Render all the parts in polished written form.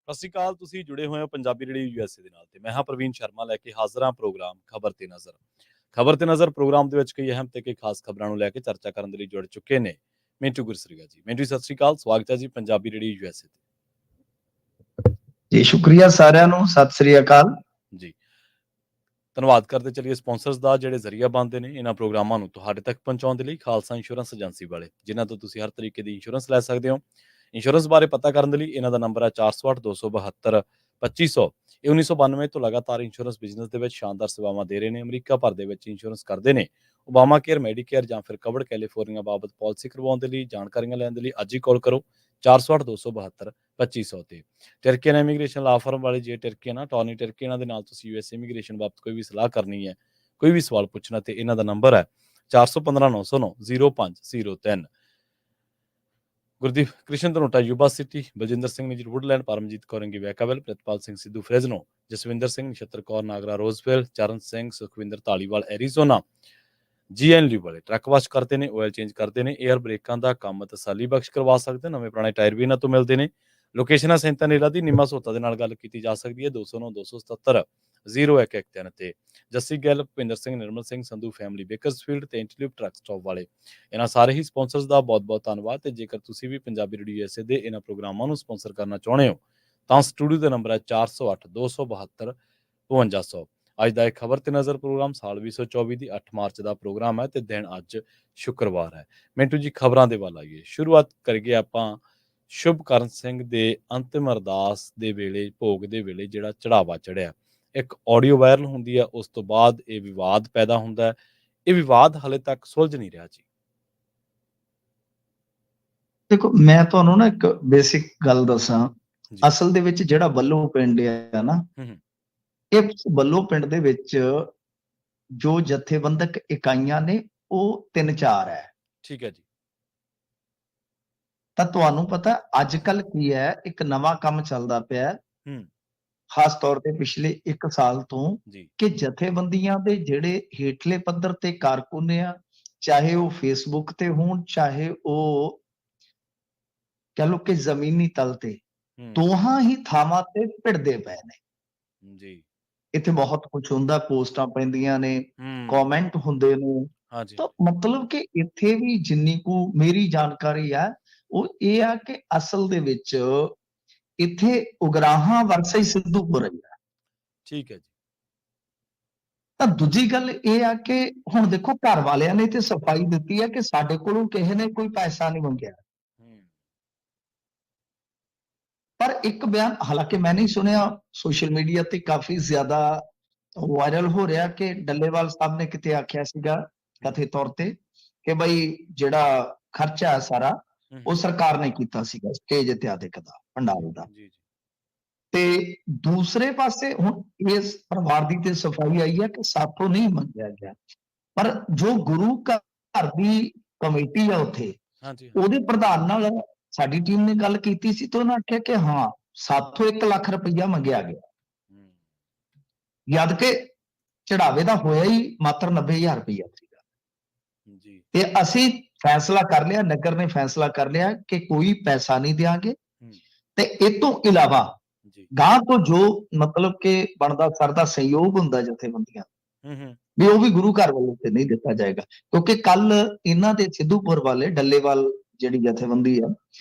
ਸਤਿ ਸ਼੍ਰੀ ਅਕਾਲ। ਤੁਸੀਂ ਜੁੜੇ ਹੋਏ ਹੋ ਪੰਜਾਬੀ ਰੇਡੀਓ ਯੂਐਸਏ ਦੇ ਨਾਲ ਤੇ ਮੈਂ ਹਾਂ ਪ੍ਰਵੀਨ ਸ਼ਰਮਾ ਲੈ ਕੇ ਹਾਜ਼ਰ ਹਾਂ ਪ੍ਰੋਗਰਾਮ ਖਬਰ ਤੇ ਨਜ਼ਰ। ਖਬਰ ਤੇ ਨਜ਼ਰ ਪ੍ਰੋਗਰਾਮ ਦੇ ਵਿੱਚ ਕਈ ਅਹਿਮ ਤੇ ਕਈ ਖਾਸ ਖਬਰਾਂ ਨੂੰ ਲੈ ਕੇ ਚਰਚਾ ਕਰਨ ਦੇ ਲਈ ਜੁੜ ਚੁੱਕੇ ਨੇ ਮਿੰਟੂ ਗੁਰਸਰੀਆ ਜੀ। ਮਿੰਟੂ ਸਤਿ ਸ਼੍ਰੀ ਅਕਾਲ, ਸਵਾਗਤ ਹੈ ਜੀ ਪੰਜਾਬੀ ਰੇਡੀਓ ਯੂਐਸਏ ਤੇ। ਜੀ ਸ਼ੁਕਰੀਆ ਸਾਰਿਆਂ ਨੂੰ, ਸਤਿ ਸ੍ਰੀ ਅਕਾਲ ਜੀ, ਧੰਨਵਾਦ ਕਰਦੇ ਚਲੀਏ ਸਪਾਂਸਰਸ ਦਾ ਜਿਹੜੇ ਜ਼ਰੀਆ ਬਣਦੇ ਨੇ ਇਹਨਾਂ ਪ੍ਰੋਗਰਾਮਾਂ ਨੂੰ ਤੁਹਾਡੇ ਤੱਕ ਪਹੁੰਚਾਉਣ ਦੇ ਲਈ। ਖਾਲਸਾ ਇੰਸ਼ੋਰੈਂਸ ਏਜੰਸੀ ਵਾਲੇ, ਜਿਨ੍ਹਾਂ ਤੋਂ ਤੁਸੀਂ ਹਰ ਤਰੀਕੇ ਦੀ ਇੰਸ਼ੋਰੈਂਸ ਲੈ ਸਕਦੇ ਹੋ। ਇੰਸ਼ੋਰੈਂਸ ਬਾਰੇ ਪਤਾ ਕਰਨ ਦੇ ਲਈ ਇਹਨਾਂ ਦਾ ਨੰਬਰ ਹੈ 408-272-2500। ਇਹ 1992 ਤੋਂ ਲਗਾਤਾਰ ਇੰਸ਼ੋਰੈਂਸ ਬਿਜ਼ਨਸ ਦੇ ਵਿੱਚ ਸ਼ਾਨਦਾਰ ਸੇਵਾਵਾਂ ਦੇ ਰਹੇ ਨੇ। ਅਮਰੀਕਾ ਭਰ ਦੇ ਵਿੱਚ ਇੰਸ਼ੋਰੈਂਸ ਕਰਦੇ ਨੇ। ਓਬਾਮਾ ਕੇਅਰ, ਮੈਡੀਕੇਅਰ ਜਾਂ ਫਿਰ ਕਵਰਡ ਕੈਲੀਫੋਰਨੀਆ ਬਾਬਤ ਪਾਲਿਸੀ ਕਰਵਾਉਣ ਦੇ ਲਈ ਜਾਣਕਾਰੀਆਂ ਲੈਣ ਦੇ ਲਈ ਅੱਜ ਹੀ ਕਾਲ ਕਰੋ 408-272-2500 ਤੇ। ਟਰਕੀਅਨ ਇਮੀਗ੍ਰੇਸ਼ਨ ਲਾ ਫਰਮ ਵਾਲੇ, ਜੇ ਟਰਕੀਅਨ ਟੌਨੀ ਟਰਕੀਅਨ ਦੇ ਨਾਲ ਤੁਸੀਂ ਯੂਐਸ ਇਮੀਗ੍ਰੇਸ਼ਨ ਬਾਬਤ ਕੋਈ ਵੀ ਸਲਾਹ ਕਰਨੀ ਹੈ, ਕੋਈ ਵੀ ਸਵਾਲ ਪੁੱਛਣਾ, ਤੇ ਇਹਨਾਂ ਦਾ ਨੰਬਰ ਹੈ 415-909-0503। Gurdeep Krishan Dhanota Yuba City, Baljinder Singh Nijjar Woodland, Paramjit ਕੌਰੰਗੀ Vacaville, Pritpal Singh Sidhu Fresno, Jaswinder Singh, Nachhatar Kaur Nagra Roswell, Charan Singh Sukhwinder Dhaliwal Arizona. GNU ਵਾਲੇ ਟਰੱਕ ਵਾਸ਼ ਕਰਦੇ ਨੇ, ਆਇਲ ਚੇਂਜ ਕਰਦੇ ਨੇ, ਏਅਰ ਬ੍ਰੇਕਾਂ ਦਾ ਕੰਮ ਤਸੱਲੀ ਬਖਸ਼ ਕਰਵਾ ਸਕਦੇ, ਨਵੇਂ ਪੁਰਾਣੇ ਟਾਇਰ ਵੀ ਇਹਨਾਂ ਤੋਂ ਮਿਲਦੇ ਨੇ। ਲੋਕੇਸ਼ਨ ਸੈਂਤਾ ਨੇਲਾ ਦੀ, ਨਿੰਮਾ ਸੋਤਾ ਦੇ ਨਾਲ ਗੱਲ ਕੀਤੀ ਜਾ ਸਕਦੀ ਹੈ 209-277-0113 ਤੇ। ਜੱਸੀ ਗਿੱਲ, ਭੁਪਿੰਦਰ ਸਿੰਘ, ਨਿਰਮਲ ਸਿੰਘ ਸੰਧੂ ਫੈਮਿਲੀ ਬੇਕਰਸਫੀਲਡ ਤੇ ਇੰਟਰਲਿਊਬ ਟਰੱਕ ਸਟਾਪ ਵਾਲੇ, ਇਹਨਾਂ ਸਾਰੇ ਹੀ ਸਪਾਂਸਰਸ ਦਾ ਬਹੁਤ ਬਹੁਤ ਧੰਨਵਾਦ। ਤੇ ਜੇਕਰ ਤੁਸੀਂ ਵੀ ਪੰਜਾਬੀ ਰੇਡੀਓ ਯੂਐਸਏ ਦੇ ਇਹਨਾਂ ਪ੍ਰੋਗਰਾਮਾਂ ਨੂੰ ਸਪਾਂਸਰ ਕਰਨਾ ਚਾਹੁੰਦੇ ਹੋ ਤਾਂ ਸਟੂਡੀਓ ਦਾ ਨੰਬਰ ਹੈ 408-272-5200। ਅੱਜ ਦਾ ਇਹ ਖਬਰ ਤੇ ਨਜ਼ਰ ਪ੍ਰੋਗਰਾਮ ਸਾਲ 2024 ਦੀ 8 ਮਾਰਚ ਦਾ ਪ੍ਰੋਗਰਾਮ ਹੈ ਤੇ ਦਿਨ ਅੱਜ ਸ਼ੁੱਕਰਵਾਰ ਹੈ। ਮਿੰਟੂ ਜੀ, ਖਬਰਾਂ ਦੇ ਵੱਲ ਆਈਏ। ਸ਼ੁਰੂਆਤ ਕਰੀਏ ਆਪਾਂ ਸ਼ੁਭਕਰਨ ਸਿੰਘ ਦੇ ਅੰਤਿਮ ਅਰਦਾਸ ਦੇ ਵੇਲੇ, ਭੋਗ ਦੇ ਵੇਲੇ ਜਿਹੜਾ ਚੜਾਵਾ ਚੜਿਆ, ਇੱਕ ਆਡੀਓ ਵਾਇਰਲ ਹੁੰਦੀ ਹੈ। ਉਸ ਤੋਂ ਬਾਅਦ ਇਹ ਵਿਵਾਦ ਪੈਦਾ ਹੁੰਦਾ ਹੈ। ਇਹ ਵਿਵਾਦ ਹਾਲੇ ਤੱਕ ਸੁਲਝ ਨਹੀਂ ਰਿਹਾ ਜੀ। ਦੇਖੋ, ਮੈਂ ਤੁਹਾਨੂੰ ਨਾ ਇੱਕ ਬੇਸਿਕ ਗੱਲ ਦੱਸਾਂ। ਅਸਲ ਦੇ ਵਿੱਚ ਜਿਹੜਾ ਵੱਲੋਂ ਪਿੰਡ ਆ ਨਾ, ਇਹ ਵੱਲੋਂ ਪਿੰਡ ਦੇ ਵਿੱਚ ਜੋ ਜਥੇਬੰਦਕ ਇਕਾਈਆਂ ਨੇ ਉਹ 3-4 ਹੈ। ਠੀਕ ਹੈ ਜੀ। ਤਾਂ ਤੁਹਾਨੂੰ ਪਤਾ ਅੱਜ ਕੱਲ ਕੀ ਹੈ, ਇੱਕ ਨਵਾਂ ਕੰਮ ਚੱਲਦਾ ਪਿਆ ਖਾਸ ਤੌਰ ਤੇ ਪਿਛਲੇ 1 ਸਾਲ ਤੋਂ, ਕਿ ਜਥੇਬੰਦੀਆਂ ਦੇ ਜਿਹੜੇ ਹੇਠਲੇ ਪੱਧਰ ਤੇ ਕਾਰਕੁਨ ਆ, ਚਾਹੇ ਉਹ ਫੇਸਬੁੱਕ ਤੇ ਹੋਣ, ਚਾਹੇ ਉਹ ਕਹਿ ਲਓ ਕਿ ਜ਼ਮੀਨੀ ਤਲ ਤੇ, ਦੋਹਾਂ ਹੀ ਥਾਵਾਂ ਤੇ ਭਿੜਦੇ ਪਏ ਨੇ ਜੀ। ਇੱਥੇ ਬਹੁਤ ਕੁਝ ਹੁੰਦਾ, ਪੋਸਟਾਂ ਪੈਂਦੀਆਂ ਨੇ, ਕਮੈਂਟ ਹੁੰਦੇ ਨੇ। ਤਾਂ ਮਤਲਬ ਕਿ ਇੱਥੇ ਵੀ ਜਿੰਨੀ ਕੁ ਮੇਰੀ ਜਾਣਕਾਰੀ ਆ ਉਹ ਇਹ ਆ ਕਿ ਅਸਲ ਦੇ ਵਿੱਚ ਇੱਥੇ ਉਗਰਾਹਾਂ ਵਰਸੇ ਸਿੱਧੂਪੁਰ ਹੈ। ਠੀਕ ਹੈ ਜੀ। ਤਾਂ ਦੂਜੀ ਗੱਲ ਇਹ ਆ ਕਿ ਹੁਣ ਦੇਖੋ, ਘਰ ਵਾਲਿਆਂ ਨੇ ਤੇ ਸਫਾਈ ਦਿੱਤੀ ਹੈ ਕਿ ਸਾਡੇ ਕੋਲੋਂ ਕਿਸੇ ਨੇ ਕੋਈ ਪੈਸਾ ਨਹੀਂ ਮੰਗਿਆ। ਪਰ ਇੱਕ ਬਿਆਨ ਹਾਲਾਂਕਿ ਮੈਂ ਨਹੀਂ ਸੁਣਿਆ, ਸੋਸ਼ਲ ਮੀਡੀਆ ਤੇ ਕਾਫੀ ਜ਼ਿਆਦਾ ਵਾਇਰਲ ਹੋ ਰਿਹਾ ਕਿ ਡੱਲੇਵਾਲ ਸਾਹਿਬ ਨੇ ਕਿਤੇ ਆਖਿਆ ਸੀਗਾ ਕਥਿਤ ਤੌਰ ਤੇ ਕਿ ਬਈ ਜਿਹੜਾ ਖਰਚਾ ਹੈ ਸਾਰਾ ਉਹ ਸਰਕਾਰ ਨੇ ਕੀਤਾ ਸੀਗਾ ਸਟੇਜ ਇਤਿਆਦਿਕ ਦਾ, ਪੰਡਾਲ ਦਾ। ਤੇ ਦੂਸਰੇ ਪਾਸੇ ਹੁਣ ਇਸ ਪਰਿਵਾਰ ਦੀ ਤੇ ਸਫਾਈ ਆਈ ਹੈ ਕਿ ਸਾਥੋਂ ਨਹੀਂ ਮੰਗਿਆ ਗਿਆ, ਪਰ ਜੋ ਗੁਰੂ ਘਰ ਦੀ ਕਮੇਟੀ ਆ ਉੱਥੇ, ਉਹਦੇ ਪ੍ਰਧਾਨ ਨਾਲ ਸਾਡੀ ਟੀਮ ਨੇ ਗੱਲ ਕੀਤੀ ਸੀ ਤੇ ਉਹਨਾਂ ਆਖਿਆ ਕਿ ਹਾਂ, ਸਾਥੋਂ 1 ਲੱਖ ਰੁਪਈਆ ਮੰਗਿਆ ਗਿਆ, ਜਦ ਕਿ ਚੜਾਵੇ ਦਾ ਹੋਇਆ ਹੀ ਮਾਤਰ 90,000 ਰੁਪਈਆ ਸੀਗਾ। ਤੇ ਅਸੀਂ ਫੈਸਲਾ ਕਰ ਲਿਆ, ਨਗਰ ਨੇ ਫੈਸਲਾ ਕਰ ਲਿਆ ਕਿ ਕੋਈ ਪੈਸਾ ਨਹੀਂ ਦਿਆਂਗੇ, ਤੇ ਇਹ ਤੋਂ ਇਲਾਵਾ ਗਾਂ ਤੋਂ ਜੋ ਮਤਲਬ ਕਿ ਬਣਦਾ ਸਰਦਾ ਸਹਿਯੋਗ ਹੁੰਦਾ ਜਥੇਬੰਦੀਆਂ ਵੀ ਉਹ ਵੀ ਗੁਰੂ ਘਰ ਵੱਲੋਂ ਤੇ ਨਹੀਂ ਦਿੱਤਾ ਜਾਏਗਾ। ਕਿਉਂਕਿ ਕੱਲ ਇਹਨਾਂ ਦੇ ਸਿੱਧੂਪੁਰ ਵਾਲੇ ਡੱਲੇਵਾਲ ਜਿਹੜੀ ਜਥੇਬੰਦੀ ਆ,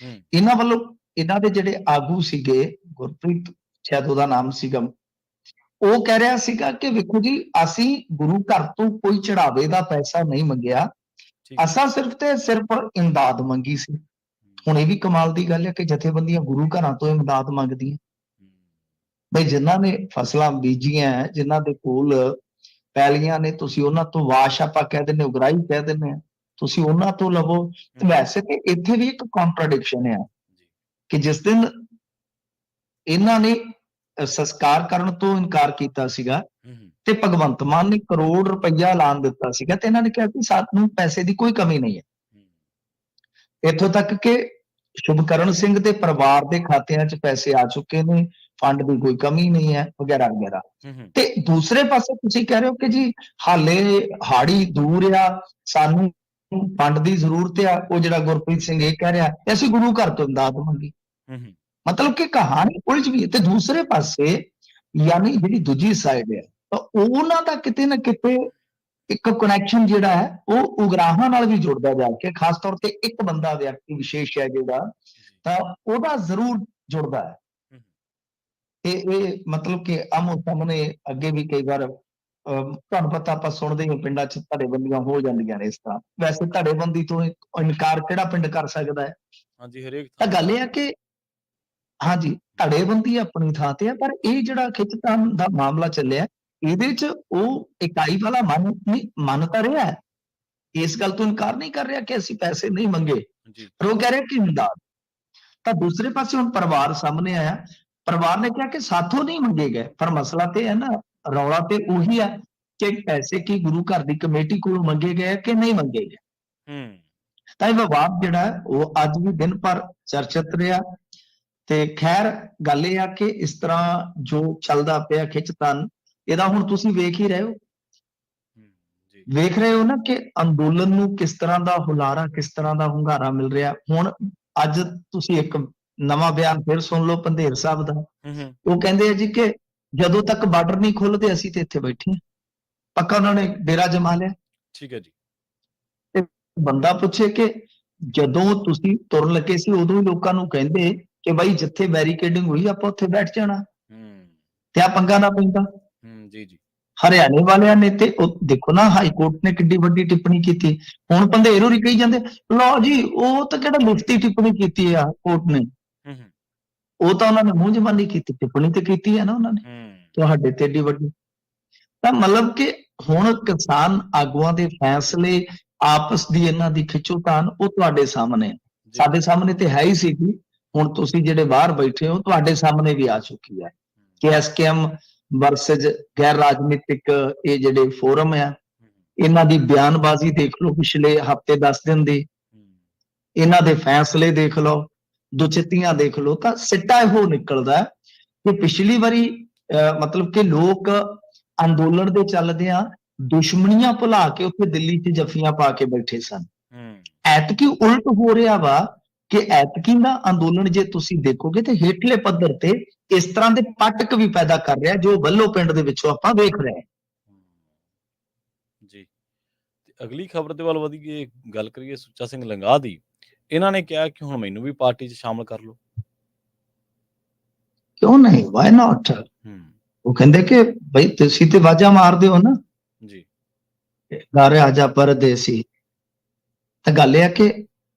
ਇਹਨਾਂ ਵੱਲੋਂ ਇਹਨਾਂ ਦੇ ਜਿਹੜੇ ਆਗੂ ਸੀਗੇ, ਗੁਰਪ੍ਰੀਤ ਸ਼ਾਇਦ ਉਹਦਾ ਨਾਮ ਸੀਗਾ, ਉਹ ਕਹਿ ਰਿਹਾ ਸੀਗਾ ਕਿ ਵੇਖੋ ਜੀ, ਅਸੀਂ ਗੁਰੂ ਘਰ ਤੋਂ ਕੋਈ ਚੜਾਵੇ ਦਾ ਪੈਸਾ ਨਹੀਂ ਮੰਗਿਆ, ਅਸਾਂ ਸਿਰਫ ਤੇ ਸਿਰਫ ਇਮਦਾਦ ਮੰਗੀ ਸੀ। ਹੁਣ ਇਹ ਵੀ ਕਮਾਲ ਦੀ ਗੱਲ ਹੈ ਕਿ ਜਥੇਬੰਦੀਆਂ ਗੁਰੂ ਘਰਾਂ ਤੋਂ ਇਮਦਾਦ ਮੰਗਦੀਆਂ। ਬਈ ਜਿਨ੍ਹਾਂ ਨੇ ਫਸਲਾਂ ਬੀਜੀਆਂ, ਜਿਨ੍ਹਾਂ ਦੇ ਕੋਲ ਪੈਲੀਆਂ ਨੇ, ਤੁਸੀਂ ਉਹਨਾਂ ਤੋਂ ਵਾਸ਼ ਆਪਾਂ ਕਹਿ ਦਿੰਦੇ, ਉਗਰਾਹੀ ਕਹਿ ਦਿੰਦੇ ਆ, ਤੁਸੀਂ ਉਹਨਾਂ ਤੋਂ ਲਵੋ। ਤੇ ਵੈਸੇ ਤੇ ਇੱਥੇ ਵੀ ਇੱਕ ਕੰਟਰਾਡਿਕਸ਼ਨ ਆ ਕਿ ਜਿਸ ਦਿਨ ਇਹਨਾਂ ਨੇ ਸੰਸਕਾਰ ਕਰਨ ਤੋਂ ਇਨਕਾਰ ਕੀਤਾ ਸੀਗਾ ਤੇ ਭਗਵੰਤ ਮਾਨ ਨੇ ਕਰੋੜ ਰੁਪਈਆ ਐਲਾਨ ਦਿੱਤਾ ਸੀਗਾ, ਤੇ ਇਹਨਾਂ ਨੇ ਕਿਹਾ ਕਿ ਸਾਨੂੰ ਪੈਸੇ ਦੀ ਕੋਈ ਕਮੀ ਨਹੀਂ ਹੈ। ਇੱਥੋਂ ਤੱਕ ਕਿ ਸ਼ੁਭਕਰਨ ਸਿੰਘ ਦੇ ਪਰਿਵਾਰ ਦੇ ਖਾਤਿਆਂ 'ਚ ਪੈਸੇ ਆ ਚੁੱਕੇ ਨੇ, ਫੰਡ ਦੀ ਕੋਈ ਕਮੀ ਨਹੀਂ ਹੈ, ਵਗੈਰਾ ਵਗੈਰਾ। ਤੇ ਦੂਸਰੇ ਪਾਸੇ ਤੁਸੀਂ ਕਹਿ ਰਹੇ ਹੋ ਕਿ ਜੀ ਹਾਲੇ ਹਾੜੀ ਦੂਰ ਆ, ਸਾਨੂੰ ਫੰਡ ਦੀ ਜ਼ਰੂਰਤ ਆ। ਉਹ ਜਿਹੜਾ ਗੁਰਪ੍ਰੀਤ ਸਿੰਘ ਇਹ ਕਹਿ ਰਿਹਾ ਅਸੀਂ ਗੁਰੂ ਘਰ ਤੋਂ ਇਮਦਾਦ ਮੰਗੀ। ਮਤਲਬ ਕਿ ਕਹਾਣੀ ਉਲਝਵੀ ਹੈ। ਤੇ ਦੂਸਰੇ ਪਾਸੇ ਯਾਨੀ ਜਿਹੜੀ ਦੂਜੀ ਸਾਈਡ ਹੈ ਤਾਂ ਉਹਨਾਂ ਦਾ ਕਿਤੇ ਨਾ ਕਿਤੇ ਇੱਕ ਕਨੈਕਸ਼ਨ ਜਿਹੜਾ ਹੈ ਉਹ ਉਗਰਾਹਾਂ ਨਾਲ ਵੀ ਜੁੜਦਾ ਜਾ ਕੇ, ਖਾਸ ਤੌਰ ਤੇ ਇੱਕ ਬੰਦਾ ਵਿਅਕਤੀ ਵਿਸ਼ੇਸ਼ ਹੈ ਜਿਹੜਾ, ਤਾਂ ਉਹਦਾ ਜ਼ਰੂਰ ਜੁੜਦਾ ਹੈ। ਇਹ ਮਤਲਬ ਕਿ ਆਮੋ ਸਾਹਮਣੇ ਅੱਗੇ ਵੀ ਕਈ ਵਾਰ ਤੁਹਾਨੂੰ ਪਤਾ ਆਪਾਂ ਸੁਣਦੇ ਹਾਂ ਪਿੰਡਾਂ 'ਚ ਧੜੇਬੰਦੀਆਂ ਹੋ ਜਾਂਦੀਆਂ ਨੇ ਇਸ ਤਰ੍ਹਾਂ। ਵੈਸੇ ਧੜੇਬੰਦੀ ਤੋਂ ਇਨਕਾਰ ਕਿਹੜਾ ਪਿੰਡ ਕਰ ਸਕਦਾ ਹੈ? ਹਾਂਜੀ, ਹਰੇਕ ਤਾਂ ਥਾਂ ਗੱਲ ਇਹ ਹੈ ਕਿ ਹਾਂਜੀ, ਧੜੇਬੰਦੀ ਆਪਣੀ ਥਾਂ ਤੇ ਹੈ, ਪਰ ਇਹ ਜਿਹੜਾ ਖਿੱਚਤਾਨ ਦਾ ਮਾਮਲਾ ਚੱਲਿਆ ਇਹਦੇ 'ਚ ਉਹ ਇਕਾਈ ਵਾਲਾ ਮੰਨ ਤਾਂ ਰਿਹਾ ਹੈ, ਇਸ ਗੱਲ ਤੋਂ ਇਨਕਾਰ ਨਹੀਂ ਕਰ ਰਿਹਾ ਕਿ ਅਸੀਂ ਪੈਸੇ ਨਹੀਂ ਮੰਗੇ, ਜੀ ਪਰ ਉਹ ਕਹਿ ਰਿਹਾ ਕਿ ਇਮਦਾਦ। ਤਾਂ ਦੂਸਰੇ ਪਾਸੇ ਹੁਣ ਪਰਿਵਾਰ ਸਾਹਮਣੇ ਆਇਆ, ਪਰਿਵਾਰ ਨੇ ਕਿਹਾ ਕਿ ਸਾਥੋਂ ਨਹੀਂ ਮੰਗੇ ਗਏ, ਪਰ ਮਸਲਾ ਤੇ ਹੈ ਨਾ, ਰੌਲਾ ਤੇ ਉਹੀ ਹੈ ਕਿ ਪੈਸੇ ਕੀ ਗੁਰੂ ਘਰ ਦੀ ਕਮੇਟੀ ਕੋਲੋਂ ਮੰਗੇ ਗਏ ਕਿ ਨਹੀਂ ਮੰਗੇ ਗਏ। ਤਾਂ ਇਹ ਵਿਵਾਦ ਜਿਹੜਾ ਹੈ ਉਹ ਅੱਜ ਵੀ ਦਿਨ ਭਰ ਚਰਚਿਤ ਰਿਹਾ। ਤੇ ਖੈਰ ਗੱਲ ਇਹ ਆ ਕਿ ਇਸ ਤਰ੍ਹਾਂ ਜੋ ਚੱਲਦਾ ਪਿਆ ਖਿੱਚਤਾਨ, ਇਹਦਾ ਹੁਣ ਤੁਸੀਂ ਵੇਖ ਹੀ ਰਹੇ ਹੋ, ਵੇਖ ਰਹੇ ਹੋ ਨਾ ਕਿ ਅੰਦੋਲਨ ਨੂੰ ਕਿਸ ਤਰ੍ਹਾਂ ਦਾ ਹੁਲਾਰਾ, ਕਿਸ ਤਰ੍ਹਾਂ ਦਾ ਹੁੰਗਾਰਾ ਮਿਲ ਰਿਹਾ। ਹੁਣ ਅੱਜ ਤੁਸੀਂ ਇੱਕ ਨਵਾਂ ਬਿਆਨ ਫਿਰ ਸੁਣ ਲਓ ਪੰਧੇਰ ਸਾਹਿਬ ਦਾ। ਉਹ ਕਹਿੰਦੇ ਆ ਜੀ ਕਿ ਜਦੋਂ ਤੱਕ ਬਾਰਡਰ ਨਹੀਂ ਖੁੱਲਦੇ ਅਸੀਂ ਤੇ ਇੱਥੇ ਬੈਠੇ ਹਾਂ। ਪੱਕਾ ਉਹਨਾਂ ਨੇ ਡੇਰਾ ਜਮਾ ਲਿਆ। ਠੀਕ ਹੈ ਜੀ। ਤੇ ਬੰਦਾ ਪੁੱਛੇ ਕਿ ਜਦੋਂ ਤੁਸੀਂ ਤੁਰਨ ਲੱਗੇ ਸੀ ਉਦੋਂ ਹੀ ਲੋਕਾਂ ਨੂੰ ਕਹਿੰਦੇ ਕਿ ਬਾਈ ਜਿੱਥੇ ਬੈਰੀਕੇਡਿੰਗ ਹੋਈ ਆਪਾਂ ਉੱਥੇ ਬੈਠ ਜਾਣਾ ਤੇ ਆ ਪੰਗਾ ਨਾ ਪੈਂਦਾ। ਜੀ ਜੀ। ਹਰਿਆਣੇ ਵਾਲਿਆਂ ਨੇ ਤੇ ਉਹ ਦੇਖੋ ਨਾ, ਹਾਈ ਕੋਰਟ ਨੇ ਕਿੱਡੀ ਵੱਡੀ ਟਿੱਪਣੀ ਕੀਤੀ। ਹੁਣ ਪੰਧੇਰ ਹੋਰੀ ਕਹੀ ਜਾਂਦੇ ਲਓ ਜੀ ਉਹ ਤਾਂ ਕਿਹੜਾ ਮੁਫਤੀ ਟਿੱਪਣੀ ਕੀਤੀ ਆ ਕੋਰਟ ਨੇ, ਉਹ ਤਾਂ ਉਹਨਾਂ ਨੇ ਮੂੰਹ ਜ਼ਬਾਨੀ ਕੀਤੀ, ਟਿੱਪਣੀ ਤੇ ਕੀਤੀ ਹੈ ਨਾ ਉਹਨਾਂ ਨੇ ਤੁਹਾਡੇ ਤੇ ਏਡੀ ਵੱਡੀ। ਤਾਂ ਮਤਲਬ ਕਿ ਹੁਣ ਕਿਸਾਨ ਆਗੂਆਂ ਦੇ ਫੈਸਲੇ, ਆਪਸ ਦੀ ਇਹਨਾਂ ਦੀ ਖਿੱਚੋਤਾਣ ਉਹ ਤੁਹਾਡੇ ਸਾਹਮਣੇ, ਸਾਡੇ ਸਾਹਮਣੇ ਤੇ ਹੈ ਹੀ ਸੀ ਜੀ। ਹੁਣ ਤੁਸੀਂ ਜਿਹੜੇ ਬਾਹਰ ਬੈਠੇ ਹੋ ਤੁਹਾਡੇ ਸਾਹਮਣੇ ਵੀ ਆ ਚੁੱਕੀ ਹੈ ਕਿ ਐਸਕੇਐਮ ਵਰਸਸ ਗੈਰ ਰਾਜਨੀਤਿਕ ਇਹ ਜਿਹੜੇ ਫੋਰਮ ਆ, ਇਹਨਾਂ ਦੀ ਬਿਆਨਬਾਜ਼ੀ ਦੇਖ ਲਓ ਪਿਛਲੇ ਹਫ਼ਤੇ 10 ਦਿਨ ਦੀ, ਇਹਨਾਂ ਦੇ ਫੈਸਲੇ ਦੇਖ ਲਓ, ਦੁਚਿੱਤੀਆਂ ਦੇਖ ਲਓ, ਤਾਂ ਸਿੱਟਾ ਇਹੋ ਨਿਕਲਦਾ ਕਿ ਪਿਛਲੀ ਵਾਰੀ ਮਤਲਬ ਕਿ ਲੋਕ ਅੰਦੋਲਨ ਦੇ ਚੱਲਦਿਆਂ ਦੁਸ਼ਮਣੀਆਂ ਭੁਲਾ ਕੇ ਉੱਥੇ ਦਿੱਲੀ 'ਚ ਜੱਫੀਆਂ ਪਾ ਕੇ ਬੈਠੇ ਸਨ। ਐਤਕੀ ਉਲਟ ਹੋ ਰਿਹਾ ਵਾ ਕਿ ਐਤਕੀ ਦਾ ਅੰਦੋਲਨ ਜੇ ਤੁਸੀਂ ਦੇਖੋਗੇ ਤੇ ਹੇਠਲੇ ਪੱਧਰ ਤੇ ਇਸ ਤਰ੍ਹਾਂ ਦੇ ਪਟਕ ਵੀ ਪੈਦਾ ਕਰ ਰਿਹਾ ਜੋ ਵੱਲੋਂ ਪਿੰਡ ਦੇ ਵਿੱਚੋਂ ਆਪਾਂ ਵੇਖ ਰਹੇ ਹਾਂ ਜੀ। ਤੇ ਅਗਲੀ ਖਬਰ ਦੇ ਵੱਲ ਵਧੀਏ, ਗੱਲ ਕਰੀਏ ਸੁੱਚਾ ਸਿੰਘ ਲੰਗਾਹ ਦੀ। ਇਹਨਾਂ ਨੇ ਕਿਹਾ ਕਿ ਹੁਣ ਮੈਨੂੰ ਵੀ ਪਾਰਟੀ 'ਚ ਸ਼ਾਮਲ ਕਰ ਲਓ। ਕਿਉਂ ਨਹੀਂ, ਵਾਈ ਨਾਟ। ਉਹ ਕਹਿੰਦੇ ਕਿ ਬਈ ਤੁਸੀਂ ਤੇ ਵਾਜਾ ਮਾਰਦੇ ਹੋ ਨਾ ਜੀ, ਗਾਰੇ ਆਜਾ ਪਰਦੇਸੀ। ਤਾਂ ਗੱਲ ਇਹ ਹੈ ਕਿ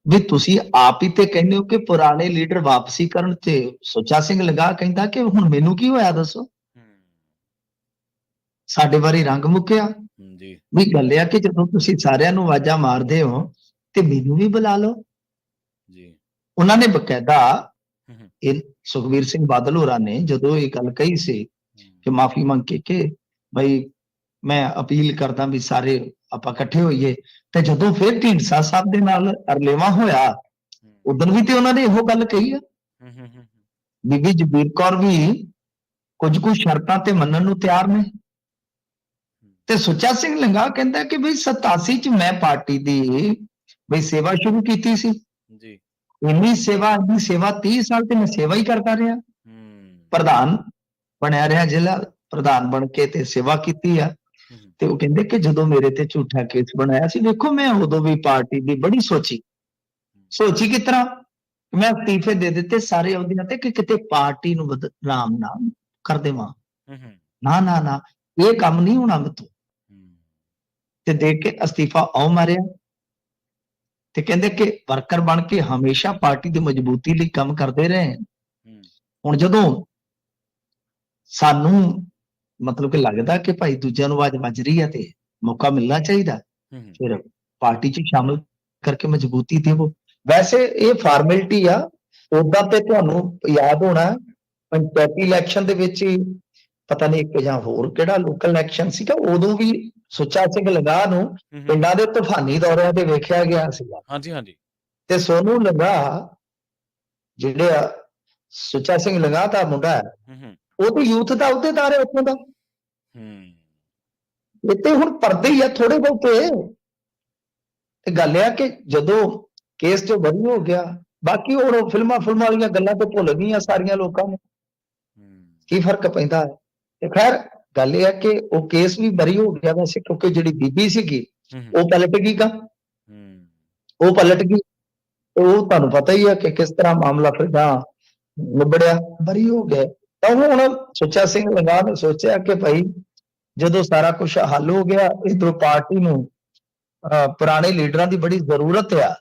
ਵੀ ਤੁਸੀਂ ਆਪ ਹੀ ਤੇ ਕਹਿੰਦੇ ਹੋ ਕਿ ਪੁਰਾਣੇ ਲੀਡਰ ਵਾਪਸੀ ਕਰਨ, ਤੇ ਸੁੱਚਾ ਸਿੰਘ ਲੰਗਾਹ ਕਹਿੰਦਾ ਕਿ ਹੁਣ ਮੈਨੂੰ ਕੀ ਹੋਇਆ ਦੱਸੋ, ਸਾਡੇ ਵਾਰੀ ਰੰਗ ਮੁੱਕਿਆ। ਵੀ ਗੱਲ ਇਹ ਆ ਕਿ ਜਦੋਂ ਤੁਸੀਂ ਸਾਰਿਆਂ ਨੂੰ ਆਵਾਜ਼ਾਂ ਮਾਰਦੇ ਹੋ ਤੇ ਮੈਨੂੰ ਵੀ ਬੁਲਾ ਲਓ। ਉਹਨਾਂ ਨੇ ਬਕਾਇਦਾ ਇਹ ਸੁਖਬੀਰ ਸਿੰਘ ਬਾਦਲ ਹੋਰਾਂ ਨੇ ਜਦੋਂ ਇਹ ਗੱਲ ਕਹੀ ਸੀ ਕਿ ਮਾਫੀ ਮੰਗ ਕੇ ਕਿ ਬਈ ਮੈਂ ਅਪੀਲ ਕਰਦਾ ਵੀ ਸਾਰੇ ਆਪਾਂ ਇਕੱਠੇ ਹੋਈਏ, ਤੇ ਜਦੋਂ ਫਿਰ ਢੀਂਡਸਾ ਸਾਹਿਬ ਦੇ ਨਾਲ ਅਰਲੇਵਾ ਹੋਇਆ ਉਦੋਂ ਵੀ ਤੇ ਉਹਨਾਂ ਨੇ ਇਹੋ ਗੱਲ ਕਹੀ ਆ। ਬੀਬੀ ਜਗੀਰ ਕੌਰ ਵੀ ਕੁਝ ਕੁ ਸ਼ਰਤਾਂ ਤੇ ਮੰਨਣ ਨੂੰ ਤਿਆਰ ਨੇ। ਤੇ ਸੁੱਚਾ ਸਿੰਘ ਲੰਗਾਹ ਕਹਿੰਦਾ ਕਿ ਬਈ 87 ਚ ਮੈਂ ਪਾਰਟੀ ਦੀ ਬਈ ਸੇਵਾ ਸ਼ੁਰੂ ਕੀਤੀ ਸੀ ਜੀ। ਇੰਨੀ ਸੇਵਾ 30 ਸਾਲ ਤੇ ਮੈਂ ਸੇਵਾ ਹੀ ਕਰਦਾ ਰਿਹਾ, ਪ੍ਰਧਾਨ ਬਣਿਆ ਰਿਹਾ, ਜ਼ਿਲ੍ਹਾ ਪ੍ਰਧਾਨ ਬਣ ਕੇ ਤੇ ਸੇਵਾ ਕੀਤੀ ਆ। ਤੇ ਉਹ ਕਹਿੰਦੇ ਕਿ ਜਦੋਂ ਮੇਰੇ ਤੇ ਝੂਠਾ ਕੇਸ ਬਣਾਇਆ ਸੀ, ਵੇਖੋ ਮੈਂ ਉਦੋਂ ਵੀ ਪਾਰਟੀ ਦੀ ਬੜੀ ਸੋਚੀ ਕਿਸ ਤਰ੍ਹਾਂ ਮੈਂ ਅਸਤੀਫੇ ਦੇ ਦਿੱਤੇ ਸਾਰੇ ਅਹੁਦਿਆਂ ਤੇ ਕਿ ਕਿਤੇ ਪਾਰਟੀ ਨੂੰ ਬਦਨਾਮ ਨਾ ਕਰ ਦੇਵਾਂ। ਨਾ ਨਾ ਨਾ, ਇਹ ਕੰਮ ਨਹੀਂ ਹੋਣਾ ਮੈਥੋਂ। ਤੇ ਦੇਖ ਕੇ ਅਸਤੀਫਾ ਆਉ ਮਾਰਿਆ ਤੇ ਕਹਿੰਦੇ ਕਿ ਵਰਕਰ ਬਣ ਕੇ ਹਮੇਸ਼ਾ ਪਾਰਟੀ ਦੀ ਮਜ਼ਬੂਤੀ ਲਈ ਕੰਮ ਕਰਦੇ ਰਹੇ। ਹੁਣ ਜਦੋਂ ਸਾਨੂੰ ਮਤਲਬ ਕਿ ਲੱਗਦਾ ਕਿ ਭਾਈ ਦੂਜਿਆਂ ਨੂੰ ਆਵਾਜ਼ ਵੱਜ ਰਹੀ ਹੈ ਤੇ ਮੌਕਾ ਮਿਲਣਾ ਚਾਹੀਦਾ, ਫਿਰ ਪਾਰਟੀ 'ਚ ਸ਼ਾਮਲ ਕਰਕੇ ਮਜ਼ਬੂਤੀ ਦੇਵੋ। ਵੈਸੇ ਇਹ ਫਾਰਮੈਲਿਟੀ ਆ। ਉਦਾਂ ਤੇ ਤੁਹਾਨੂੰ ਯਾਦ ਹੋਣਾ ਪੰਚਾਇਤੀ ਇਲੈਕਸ਼ਨ ਦੇ ਵਿੱਚ ਹੀ ਪਤਾ ਨਹੀਂ ਇੱਕ ਜਾਂ ਹੋਰ ਕਿਹੜਾ ਲੋਕਲ ਇਲੈਕਸ਼ਨ ਸੀਗਾ, ਉਦੋਂ ਵੀ ਸੁੱਚਾ ਸਿੰਘ ਲੰਗਾਹ ਨੂੰ ਪਿੰਡਾਂ ਦੇ ਤੂਫਾਨੀ ਦੌਰਿਆਂ ਤੇ ਵੇਖਿਆ ਗਿਆ ਸੀਗਾ। ਹਾਂਜੀ ਹਾਂਜੀ। ਤੇ ਸੋਨੂੰ ਲੰਗਾਹ ਜਿਹੜੇ ਆ, ਸੁੱਚਾ ਸਿੰਘ ਲੰਗਾਹ ਦਾ ਮੁੰਡਾ ਹੈ, ਉਹ ਤੇ ਯੂਥ ਦਾ ਅਹੁਦੇਦਾਰ ਹੈ ਉੱਥੋਂ ਦਾ। ਇੱਥੇ ਹੁਣ ਪਰਦੇ ਹੀ ਆ ਥੋੜੇ ਬਹੁਤੇ। ਤੇ ਗੱਲ ਇਹ ਆ ਕਿ ਜਦੋਂ ਕੇਸ 'ਚੋਂ ਬਰੀ ਹੋ ਗਿਆ ਬਾਕੀ ਹੁਣ ਫਿਲਮਾਂ ਵਾਲੀਆਂ ਗੱਲਾਂ ਤੋਂ ਭੁੱਲ ਗਈਆਂ ਸਾਰੀਆਂ ਲੋਕਾਂ ਨੂੰ, ਕੀ ਫਰਕ ਪੈਂਦਾ ਹੈ। ਤੇ ਖੈਰ ਗੱਲ ਇਹ ਹੈ ਕਿ ਉਹ ਕੇਸ ਵੀ ਬਰੀ ਹੋ ਗਿਆ ਵੈਸੇ, ਕਿਉਂਕਿ ਜਿਹੜੀ ਬੀਬੀ ਸੀਗੀ ਉਹ ਪਲਟ ਗਈ ਗਾ, ਉਹ ਪਲਟ ਗਈ। ਉਹ ਤੁਹਾਨੂੰ ਪਤਾ ਹੀ ਹੈ ਕਿ ਕਿਸ ਤਰ੍ਹਾਂ ਮਾਮਲਾ ਫਿਰ ਗਾਂ ਨਿਬੜਿਆ, ਬਰੀ ਹੋ ਗਏ। ਤਾਂ ਹੁਣ ਸੁੱਚਾ ਸਿੰਘ ਲੰਗਾਹ ਨੇ ਸੋਚਿਆ ਕਿ ਭਾਈ ਜਦੋਂ ਸਾਰਾ ਕੁਝ ਹੱਲ ਹੋ ਗਿਆ, ਇਧਰੋਂ ਪਾਰਟੀ ਨੂੰ ਪੁਰਾਣੇ ਲੀਡਰਾਂ ਦੀ ਬੜੀ ਜ਼ਰੂਰਤ ਆ,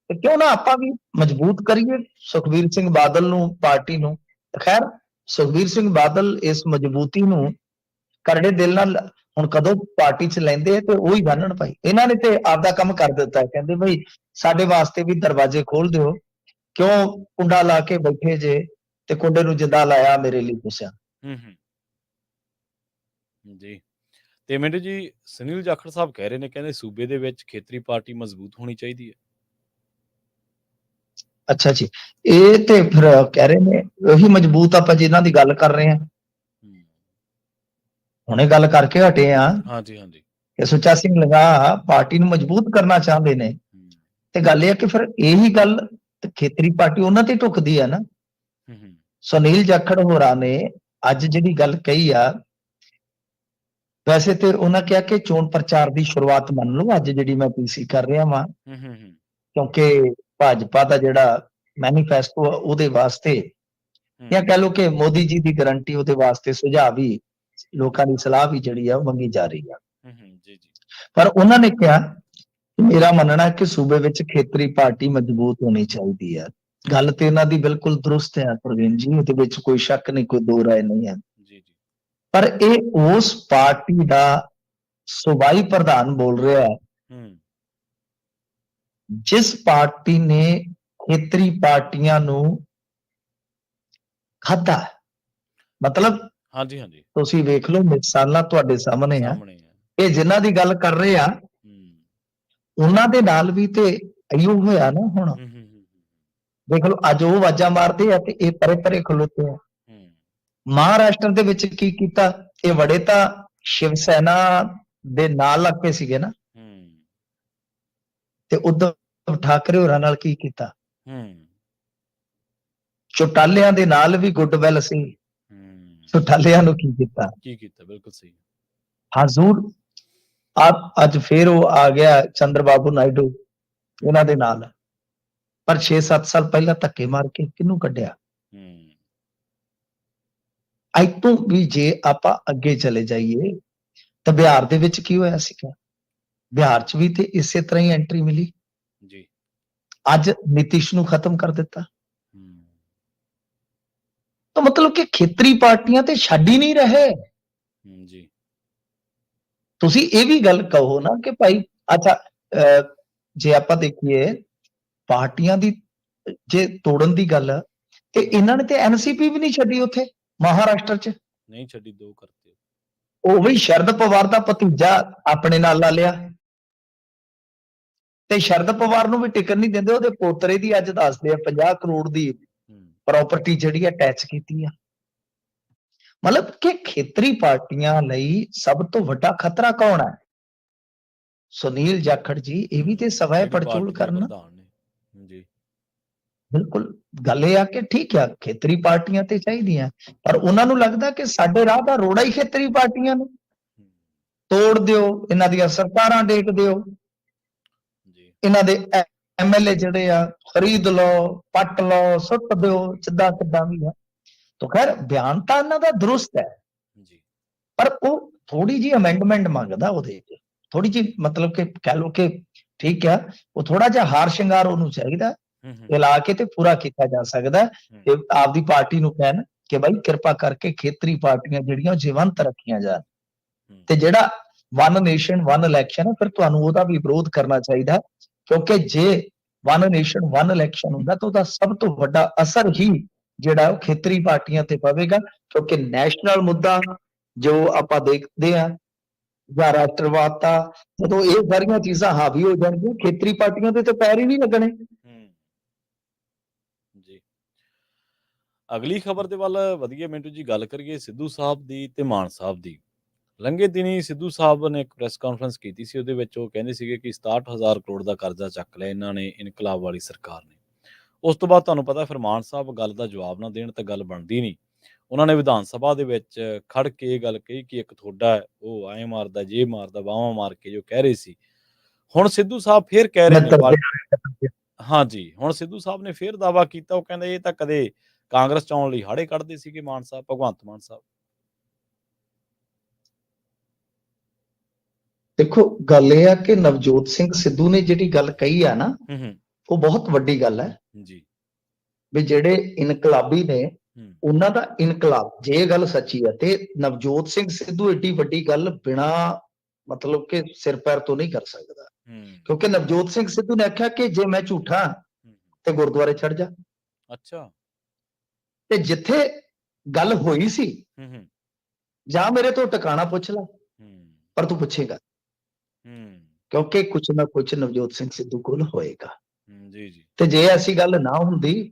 ਤੇ ਕਿਉਂ ਨਾ ਆਪਾਂ ਵੀ ਮਜ਼ਬੂਤ ਕਰੀਏ ਸੁਖਬੀਰ ਸਿੰਘ ਬਾਦਲ ਨੂੰ, ਪਾਰਟੀ ਨੂੰ। ਖੈਰ ਸੁਖਬੀਰ ਸਿੰਘ ਬਾਦਲ ਇਸ ਮਜ਼ਬੂਤੀ ਨੂੰ ਕਰੜੇ ਦਿਲ ਨਾਲ ਹੁਣ ਕਦੋਂ ਪਾਰਟੀ 'ਚ ਲੈਂਦੇ ਤੇ ਉਹੀ ਜਾਣਨ ਭਾਈ। ਇਹਨਾਂ ਨੇ ਤੇ ਆਪਦਾ ਕੰਮ ਕਰ ਦਿੱਤਾ, ਕਹਿੰਦੇ ਭਾਈ ਸਾਡੇ ਵਾਸਤੇ ਵੀ ਦਰਵਾਜ਼ੇ ਖੋਲ ਦਿਓ, ਕਿਉਂ ਕੁੰਡਾ ਲਾ ਕੇ ਬੈਠੇ ਜੇ ਤੇ ਕੁੰਡੇ ਨੂੰ ਜਿੰਦਾ ਲਾਇਆ ਮੇਰੇ ਲਈ ਪੁੱਛਿਆ। ਜੀ। ਤੇ ਮਿੰਟੂ ਜੀ, ਸੁਨੀਲ ਜਾਖੜ ਸਾਹਿਬ ਕਹਿ ਰਹੇ ਨੇ, ਕਹਿੰਦੇ ਸੂਬੇ ਦੇ ਵਿੱਚ ਖੇਤਰੀ ਪਾਰਟੀ ਮਜ਼ਬੂਤ ਹੋਣੀ ਚਾਹੀਦੀ ਹੈ। ਅੱਛਾ ਜੀ, ਇਹ ਤੇ ਫਿਰ ਕਹਿ ਰਹੇ ਨੇ ਉਹੀ ਮਜ਼ਬੂਤ ਆਪਾਂ ਜਿਨ੍ਹਾਂ ਦੀ ਗੱਲ ਕਰ ਰਹੇ ਹਾਂ, ਹੁਣੇ ਗੱਲ ਕਰਕੇ ਹਟੇ ਆ। ਹਾਂਜੀ ਹਾਂਜੀ। ਕਿ ਸੁੱਚਾ ਸਿੰਘ ਲੰਗਾਹ ਪਾਰਟੀ ਨੂੰ ਮਜ਼ਬੂਤ ਕਰਨਾ ਚਾਹੁੰਦੇ ਨੇ, ਤੇ ਗੱਲ ਇਹ ਹੈ ਕਿ ਫਿਰ ਇਹੀ ਗੱਲ ਖੇਤਰੀ ਪਾਰਟੀ ਉਹਨਾਂ ਤੇ ਢੁਕਦੀ ਆ ਨਾ। ਸੁਨੀਲ ਜਾਖੜ ਹੋਰਾਂ ਨੇ ਅੱਜ ਜਿਹੜੀ ਗੱਲ ਕਹੀ ਆ, ਵੈਸੇ ਤੇ ਉਹਨਾਂ ਕਿਹਾ ਕਿ ਚੋਣ ਪ੍ਰਚਾਰ ਦੀ ਸ਼ੁਰੂਆਤ ਮੰਨ ਲਓ ਅੱਜ ਜਿਹੜੀ ਮੈਂ ਪੀਸੀ ਕਰ ਰਿਹਾ ਵਾਂ, ਕਿਉਂਕਿ ਭਾਜਪਾ ਦਾ ਜਿਹੜਾ ਮੈਨੀਫੈਸਟੋ ਆ ਉਹਦੇ ਵਾਸਤੇ, ਜਾਂ ਕਹਿ ਲਓ ਕਿ ਮੋਦੀ ਜੀ ਦੀ ਗਾਰੰਟੀ ਉਹਦੇ ਵਾਸਤੇ ਸੁਝਾਅ ਵੀ, ਲੋਕਾਂ ਦੀ ਸਲਾਹ ਵੀ ਜਿਹੜੀ ਆ ਉਹ ਮੰਗੀ ਜਾ ਰਹੀ ਆ। ਪਰ ਉਹਨਾਂ ਨੇ ਕਿਹਾ ਮੇਰਾ ਮੰਨਣਾ ਕਿ ਸੂਬੇ ਵਿੱਚ ਖੇਤਰੀ ਪਾਰਟੀ ਮਜ਼ਬੂਤ ਹੋਣੀ ਚਾਹੀਦੀ ਹੈ। ਗੱਲ ਤੇ ਇਹਨਾਂ ਦੀ ਬਿਲਕੁਲ ਦਰੁਸਤ ਹੈ ਪ੍ਰਵੀਨ ਜੀ, ਉਹਦੇ ਵਿੱਚ ਕੋਈ ਸ਼ੱਕ ਨਹੀਂ, ਕੋਈ ਦੋ ਰਾਏ ਨਹੀਂ ਹੈ। ਪਰ ਇਹ ਉਸ ਪਾਰਟੀ ਦਾ ਸੂਬਾਈ ਪ੍ਰਧਾਨ ਬੋਲ ਰਿਹਾ ਹੈ ਜਿਸ ਪਾਰਟੀ ਨੇ ਖੇਤਰੀ ਪਾਰਟੀਆਂ ਨੂੰ ਖਾਧਾ। ਮਤਲਬ ਹਾਂਜੀ ਹਾਂਜੀ, ਤੁਸੀਂ ਵੇਖ ਲਓ, ਮਿਸਾਲਾਂ ਤੁਹਾਡੇ ਸਾਹਮਣੇ ਆ। ਇਹ ਜਿਨ੍ਹਾਂ ਦੀ ਗੱਲ ਕਰ ਰਹੇ ਆ ਉਹਨਾਂ ਦੇ ਨਾਲ ਵੀ ਤੇ ਅਯੂ ਹੋਇਆ ਨਾ। ਹੁਣ ਦੇਖ ਲਓ, ਅੱਜ ਉਹ ਆਵਾਜ਼ਾਂ ਮਾਰਦੇ ਆ ਤੇ ਇਹ ਪਰੇ ਪਰੇ ਖਲੋਤੇ ਆ। ਮਹਾਰਾਸ਼ਟਰ ਦੇ ਵਿੱਚ ਕੀ ਕੀਤਾ, ਇਹ ਵੜੇ ਤਾਂ ਸ਼ਿਵ ਸੈਨਾ ਦੇ ਨਾਲ ਲੱਗ ਕੇ ਸੀਗੇ ਨਾ, ਤੇ ਉद्धਵ ਠਾਕਰੇ ਹੋਰਾਂ ਨਾਲ ਕੀ ਕੀਤਾ, ਚੌਟਾਲਿਆਂ ਦੇ ਨਾਲ ਵੀ ਗੁੱਡਵੈਲ ਸੀ, ਚੌਟਾਲਿਆਂ ਨੂੰ ਕੀ ਕੀਤਾ ਬਿਲਕੁਲ ਸਹੀ। ਹਜ਼ੂਰ ਅੱਜ ਫੇਰ ਉਹ ਆ ਗਿਆ ਚੰਦਰ ਬਾਬੂ ਨਾਇਡੂ ਇਹਨਾਂ ਦੇ ਨਾਲ, ਪਰ 6-7 ਸਾਲ ਪਹਿਲਾਂ ਧੱਕੇ ਮਾਰ ਕੇ ਕਿਹਨੂੰ ਕੱਢਿਆ। ਅੱਜ ਤੋਂ ਵੀ ਜੇ ਆਪਾਂ ਅੱਗੇ ਚਲੇ ਜਾਈਏ ਤਾਂ ਬਿਹਾਰ ਦੇ ਵਿੱਚ ਕੀ ਹੋਇਆ ਸੀਗਾ, ਬਿਹਾਰ 'ਚ ਵੀ ਤੇ ਇਸੇ ਤਰ੍ਹਾਂ ਹੀ ਐਂਟਰੀ ਮਿਲੀ ਜੀ। ਅੱਜ ਨਿਤਿਸ਼ ਨੂੰ ਖਤਮ ਕਰ ਦਿੱਤਾ। ਤਾਂ ਮਤਲਬ ਕਿ ਖੇਤਰੀ ਪਾਰਟੀਆਂ ਤੇ ਛੱਡ ਹੀ ਨਹੀਂ ਰਹੇ ਜੀ। ਤੁਸੀਂ ਇਹ ਵੀ ਗੱਲ ਕਹੋ ਨਾ ਕਿ ਭਾਈ ਅੱਛਾ, ਜੇ ਆਪਾਂ ਦੇਖੀਏ ਪਾਰਟੀਆਂ ਦੀ ਜੇ ਤੋੜਨ ਦੀ ਗੱਲ, ਤੇ ਇਹਨਾਂ ਨੇ ਤੇ ਐਨਸੀਪੀ ਵੀ ਨਹੀਂ ਛੱਡੀ ਉੱਥੇ ਮਹਾਰਾਸ਼ਟਰ 'ਚ, ਨਹੀਂ ਛੱਡੀ, ਦੋ ਕਰਤੇ। ਉਹ ਵੀ ਸ਼ਰਦ ਪਵਾਰ ਦਾ ਭਤੀਜਾ ਆਪਣੇ ਨਾਲ ਲਾ ਲਿਆ, ਤੇ ਸ਼ਰਦ ਪਵਾਰ ਨੂੰ ਵੀ ਟਿਕਟ ਨਹੀਂ ਦਿੰਦੇ, ਉਹਦੇ ਪੋਤਰੇ ਦੀ ਅੱਜ ਦੱਸਦੇ ਆ 50 ਕਰੋੜ ਦੀ ਪ੍ਰਾਪਰਟੀ ਜਿਹੜੀ ਅਟੈਚ ਕੀਤੀ ਆ। ਮਤਲਬ ਕਿ ਖੇਤਰੀ ਪਾਰਟੀਆਂ ਲਈ ਸਭ ਤੋਂ ਵੱਡਾ ਖਤਰਾ ਕੌਣ ਹੈ? ਸੁਨੀਲ ਜਾਖੜ ਜੀ, ਇਹ ਵੀ ਤੇ ਸਵੈ ਪੜਚੋਲ ਕਰਨ ਜੀ। ਬਿਲਕੁਲ ਗੱਲ ਇਹ ਆ ਕਿ ਠੀਕ ਆ ਖੇਤਰੀ ਪਾਰਟੀਆਂ ਤੇ ਚਾਹੀਦੀਆਂ, ਪਰ ਉਹਨਾਂ ਨੂੰ ਲੱਗਦਾ ਕਿ ਸਾਡੇ ਰਾਹ ਦਾ ਰੋੜਾ ਹੀ ਖੇਤਰੀ ਪਾਰਟੀਆਂ ਨੂੰ ਤੋੜ ਦਿਓ, ਇਹਨਾਂ ਦੀਆਂ ਸਰਕਾਰਾਂ ਡੇਕ ਦਿਓ, ਇਹਨਾਂ ਦੇ ਐਮਐਲਏ ਜਿਹੜੇ ਆ ਖਰੀਦ ਲਓ, ਪੱਟ ਲਓ, ਸੁੱਟ ਦਿਓ, ਜਿੱਦਾਂ ਕਿੱਦਾਂ ਵੀ ਆ। ਤਾਂ ਖੈਰ ਬਿਆਨ ਤਾਂ ਇਹਨਾਂ ਦਾ ਦਰੁਸਤ ਹੈ, ਪਰ ਉਹ ਥੋੜੀ ਜਿਹੀ ਅਮੈਂਡਮੈਂਟ ਮੰਗਦਾ ਉਹਦੇ 'ਚ, ਥੋੜੀ ਜਿਹੀ ਮਤਲਬ ਕਿ ਕਹਿ ਲਓ ਕਿ ਠੀਕ ਆ, ਉਹ ਥੋੜਾ ਜਿਹਾ ਹਾਰ ਸ਼ਿੰਗਾਰ ਉਹਨੂੰ ਚਾਹੀਦਾ, ਲਾ ਕੇ ਤੇ ਪੂਰਾ ਕੀਤਾ ਜਾ ਸਕਦਾ। ਤੇ ਆਪਦੀ ਪਾਰਟੀ ਨੂੰ ਕਹਿਣ ਕਿ ਬਾਈ ਕਿਰਪਾ ਕਰਕੇ ਖੇਤਰੀ ਪਾਰਟੀਆਂ ਜਿਹੜੀਆਂ ਜੀਵੰਤ ਰੱਖੀਆਂ ਜਾਣ, ਤੇ ਜਿਹੜਾ ਵਨ ਨੇਸ਼ਨ ਵਨ ਇਲੈਕਸ਼ਨ ਹੈ ਫਿਰ ਤੁਹਾਨੂੰ ਉਹਦਾ ਵੀ ਵਿਰੋਧ ਕਰਨਾ ਚਾਹੀਦਾ, ਕਿਉਂਕਿ ਜੇ ਵਨ ਨੇਸ਼ਨ ਵਨ ਇਲੈਕਸ਼ਨ ਹੁੰਦਾ ਤਾਂ ਉਹਦਾ ਸਭ ਤੋਂ ਵੱਡਾ ਅਸਰ ਹੀ ਜਿਹੜਾ ਉਹ ਖੇਤਰੀ ਪਾਰਟੀਆਂ ਤੇ ਪਵੇਗਾ, ਕਿਉਂਕਿ ਨੈਸ਼ਨਲ ਮੁੱਦਾ ਜੋ ਆਪਾਂ ਦੇਖਦੇ ਆ ਜਾਂ ਰਾਸ਼ਟਰਵਾਦ ਦਾ, ਜਦੋਂ ਇਹ ਸਾਰੀਆਂ ਚੀਜ਼ਾਂ ਹਾਵੀ ਹੋ ਜਾਣਗੀਆਂ ਖੇਤਰੀ ਪਾਰਟੀਆਂ ਦੇ ਤਾਂ ਪੈਰ ਹੀ ਨਹੀਂ ਲੱਗਣੇ ਜੀ। ਅਗਲੀ ਖਬਰ ਦੇ ਵੱਲ ਵਧੀਆ ਮਿੰਟੂ ਜੀ, ਗੱਲ ਕਰੀਏ ਸਿੱਧੂ ਸਾਹਿਬ ਦੀ ਤੇ ਮਾਨ ਸਾਹਿਬ ਦੀ। ਲੰਘੇ ਦਿਨੀ ਸਿੱਧੂ ਸਾਹਿਬ ਨੇ ਇੱਕ ਪ੍ਰੈਸ ਕਾਨਫਰੰਸ ਕੀਤੀ ਸੀ, ਉਹਦੇ ਵਿੱਚ ਉਹ ਕਹਿੰਦੇ ਸੀਗੇ ਕਿ 67,000 ਕਰੋੜ ਦਾ ਕਰਜ਼ਾ ਚੱਕ ਲਿਆ ਇਹਨਾਂ ਨੇ, ਇਨਕਲਾਬ ਵਾਲੀ ਸਰਕਾਰ ਨੇ। ਉਸ ਤੋਂ ਬਾਅਦ ਤੁਹਾਨੂੰ ਪਤਾ ਫਿਰ ਮਾਨ ਸਾਹਿਬ ਗੱਲ ਦਾ ਜਵਾਬ ਨਾ ਦੇਣ ਤਾਂ ਗੱਲ ਬਣਦੀ ਨਹੀਂ। ਉਹਨਾਂ ਨੇ ਵਿਧਾਨ ਸਭਾ ਦੇ ਵਿੱਚ ਖੜ ਕੇ ਇਹ ਗੱਲ ਕਹੀ ਕਿ ਇੱਕ ਤੁਹਾਡਾ ਉਹ ਐਂ ਮਾਰਦਾ, ਜੇ ਮਾਰਦਾ, ਬਾਹਾਂ ਮਾਰ ਕੇ ਜੋ ਕਹਿ ਰਹੇ ਸੀ। ਹੁਣ ਸਿੱਧੂ ਸਾਹਿਬ ਫੇਰ ਕਹਿ ਰਹੇ ਨੇ ਹਾਂਜੀ, ਹੁਣ ਸਿੱਧੂ ਸਾਹਿਬ ਨੇ ਫੇਰ ਦਾਅਵਾ ਕੀਤਾ, ਉਹ ਕਹਿੰਦੇ ਇਹ ਤਾਂ ਕਦੇ ਕਾਂਗਰਸ ਚ ਆਉਣ ਲਈ ਹਾੜੇ ਕੱਢਦੇ ਸੀਗੇ ਮਾਨ ਸਾਹਿਬ, ਭਗਵੰਤ ਮਾਨ ਸਾਹਿਬ। ਦੇਖੋ ਗੱਲ ਇਹ ਆ ਕਿ ਨਵਜੋਤ ਸਿੰਘ ਸਿੱਧੂ ਨੇ ਜਿਹੜੀ ਗੱਲ ਕਹੀ ਆ ਨਾ, ਉਹ ਬਹੁਤ ਵੱਡੀ ਗੱਲ ਹੈ ਜੀ, ਵੀ ਜਿਹੜੇ ਇਨਕਲਾਬੀ ਨੇ ਉਹਨਾਂ ਦਾ ਇਨਕਲਾਬ, ਜੇ ਇਹ ਗੱਲ ਸੱਚੀ ਹੈ ਤੇ ਨਵਜੋਤ ਸਿੰਘ ਸਿੱਧੂ ਏਡੀ ਵੱਡੀ ਗੱਲ ਬਿਨਾ ਮਤਲਬ ਕਿ ਸਿਰ ਪੈਰ ਤੋਂ ਨਹੀਂ ਕਰ ਸਕਦਾ, ਕਿਉਂਕਿ ਨਵਜੋਤ ਸਿੰਘ ਸਿੱਧੂ ਨੇ ਆਖਿਆ ਕਿ ਜੇ ਮੈਂ ਝੂਠਾ ਤੇ ਗੁਰਦੁਆਰੇ ਚੜ ਜਾ। ਅੱਛਾ, ਤੇ ਜਿੱਥੇ ਗੱਲ ਹੋਈ ਸੀ ਜਾਂ ਮੇਰੇ ਤੋਂ ਟਿਕਾਣਾ ਪੁੱਛ ਲੈ, ਪਰ ਤੂੰ ਪੁੱਛੇਗਾ ਕਿਉਂਕਿ ਕੁਛ ਨਾ ਕੁਛ ਨਵਜੋਤ ਸਿੰਘ ਸਿੱਧੂ ਕੋਲ ਹੋਏਗਾ। ਜੀ ਜੀ। ਤੇ ਜੇ ਐਸੀ ਗੱਲ ਨਾ ਹੁੰਦੀ,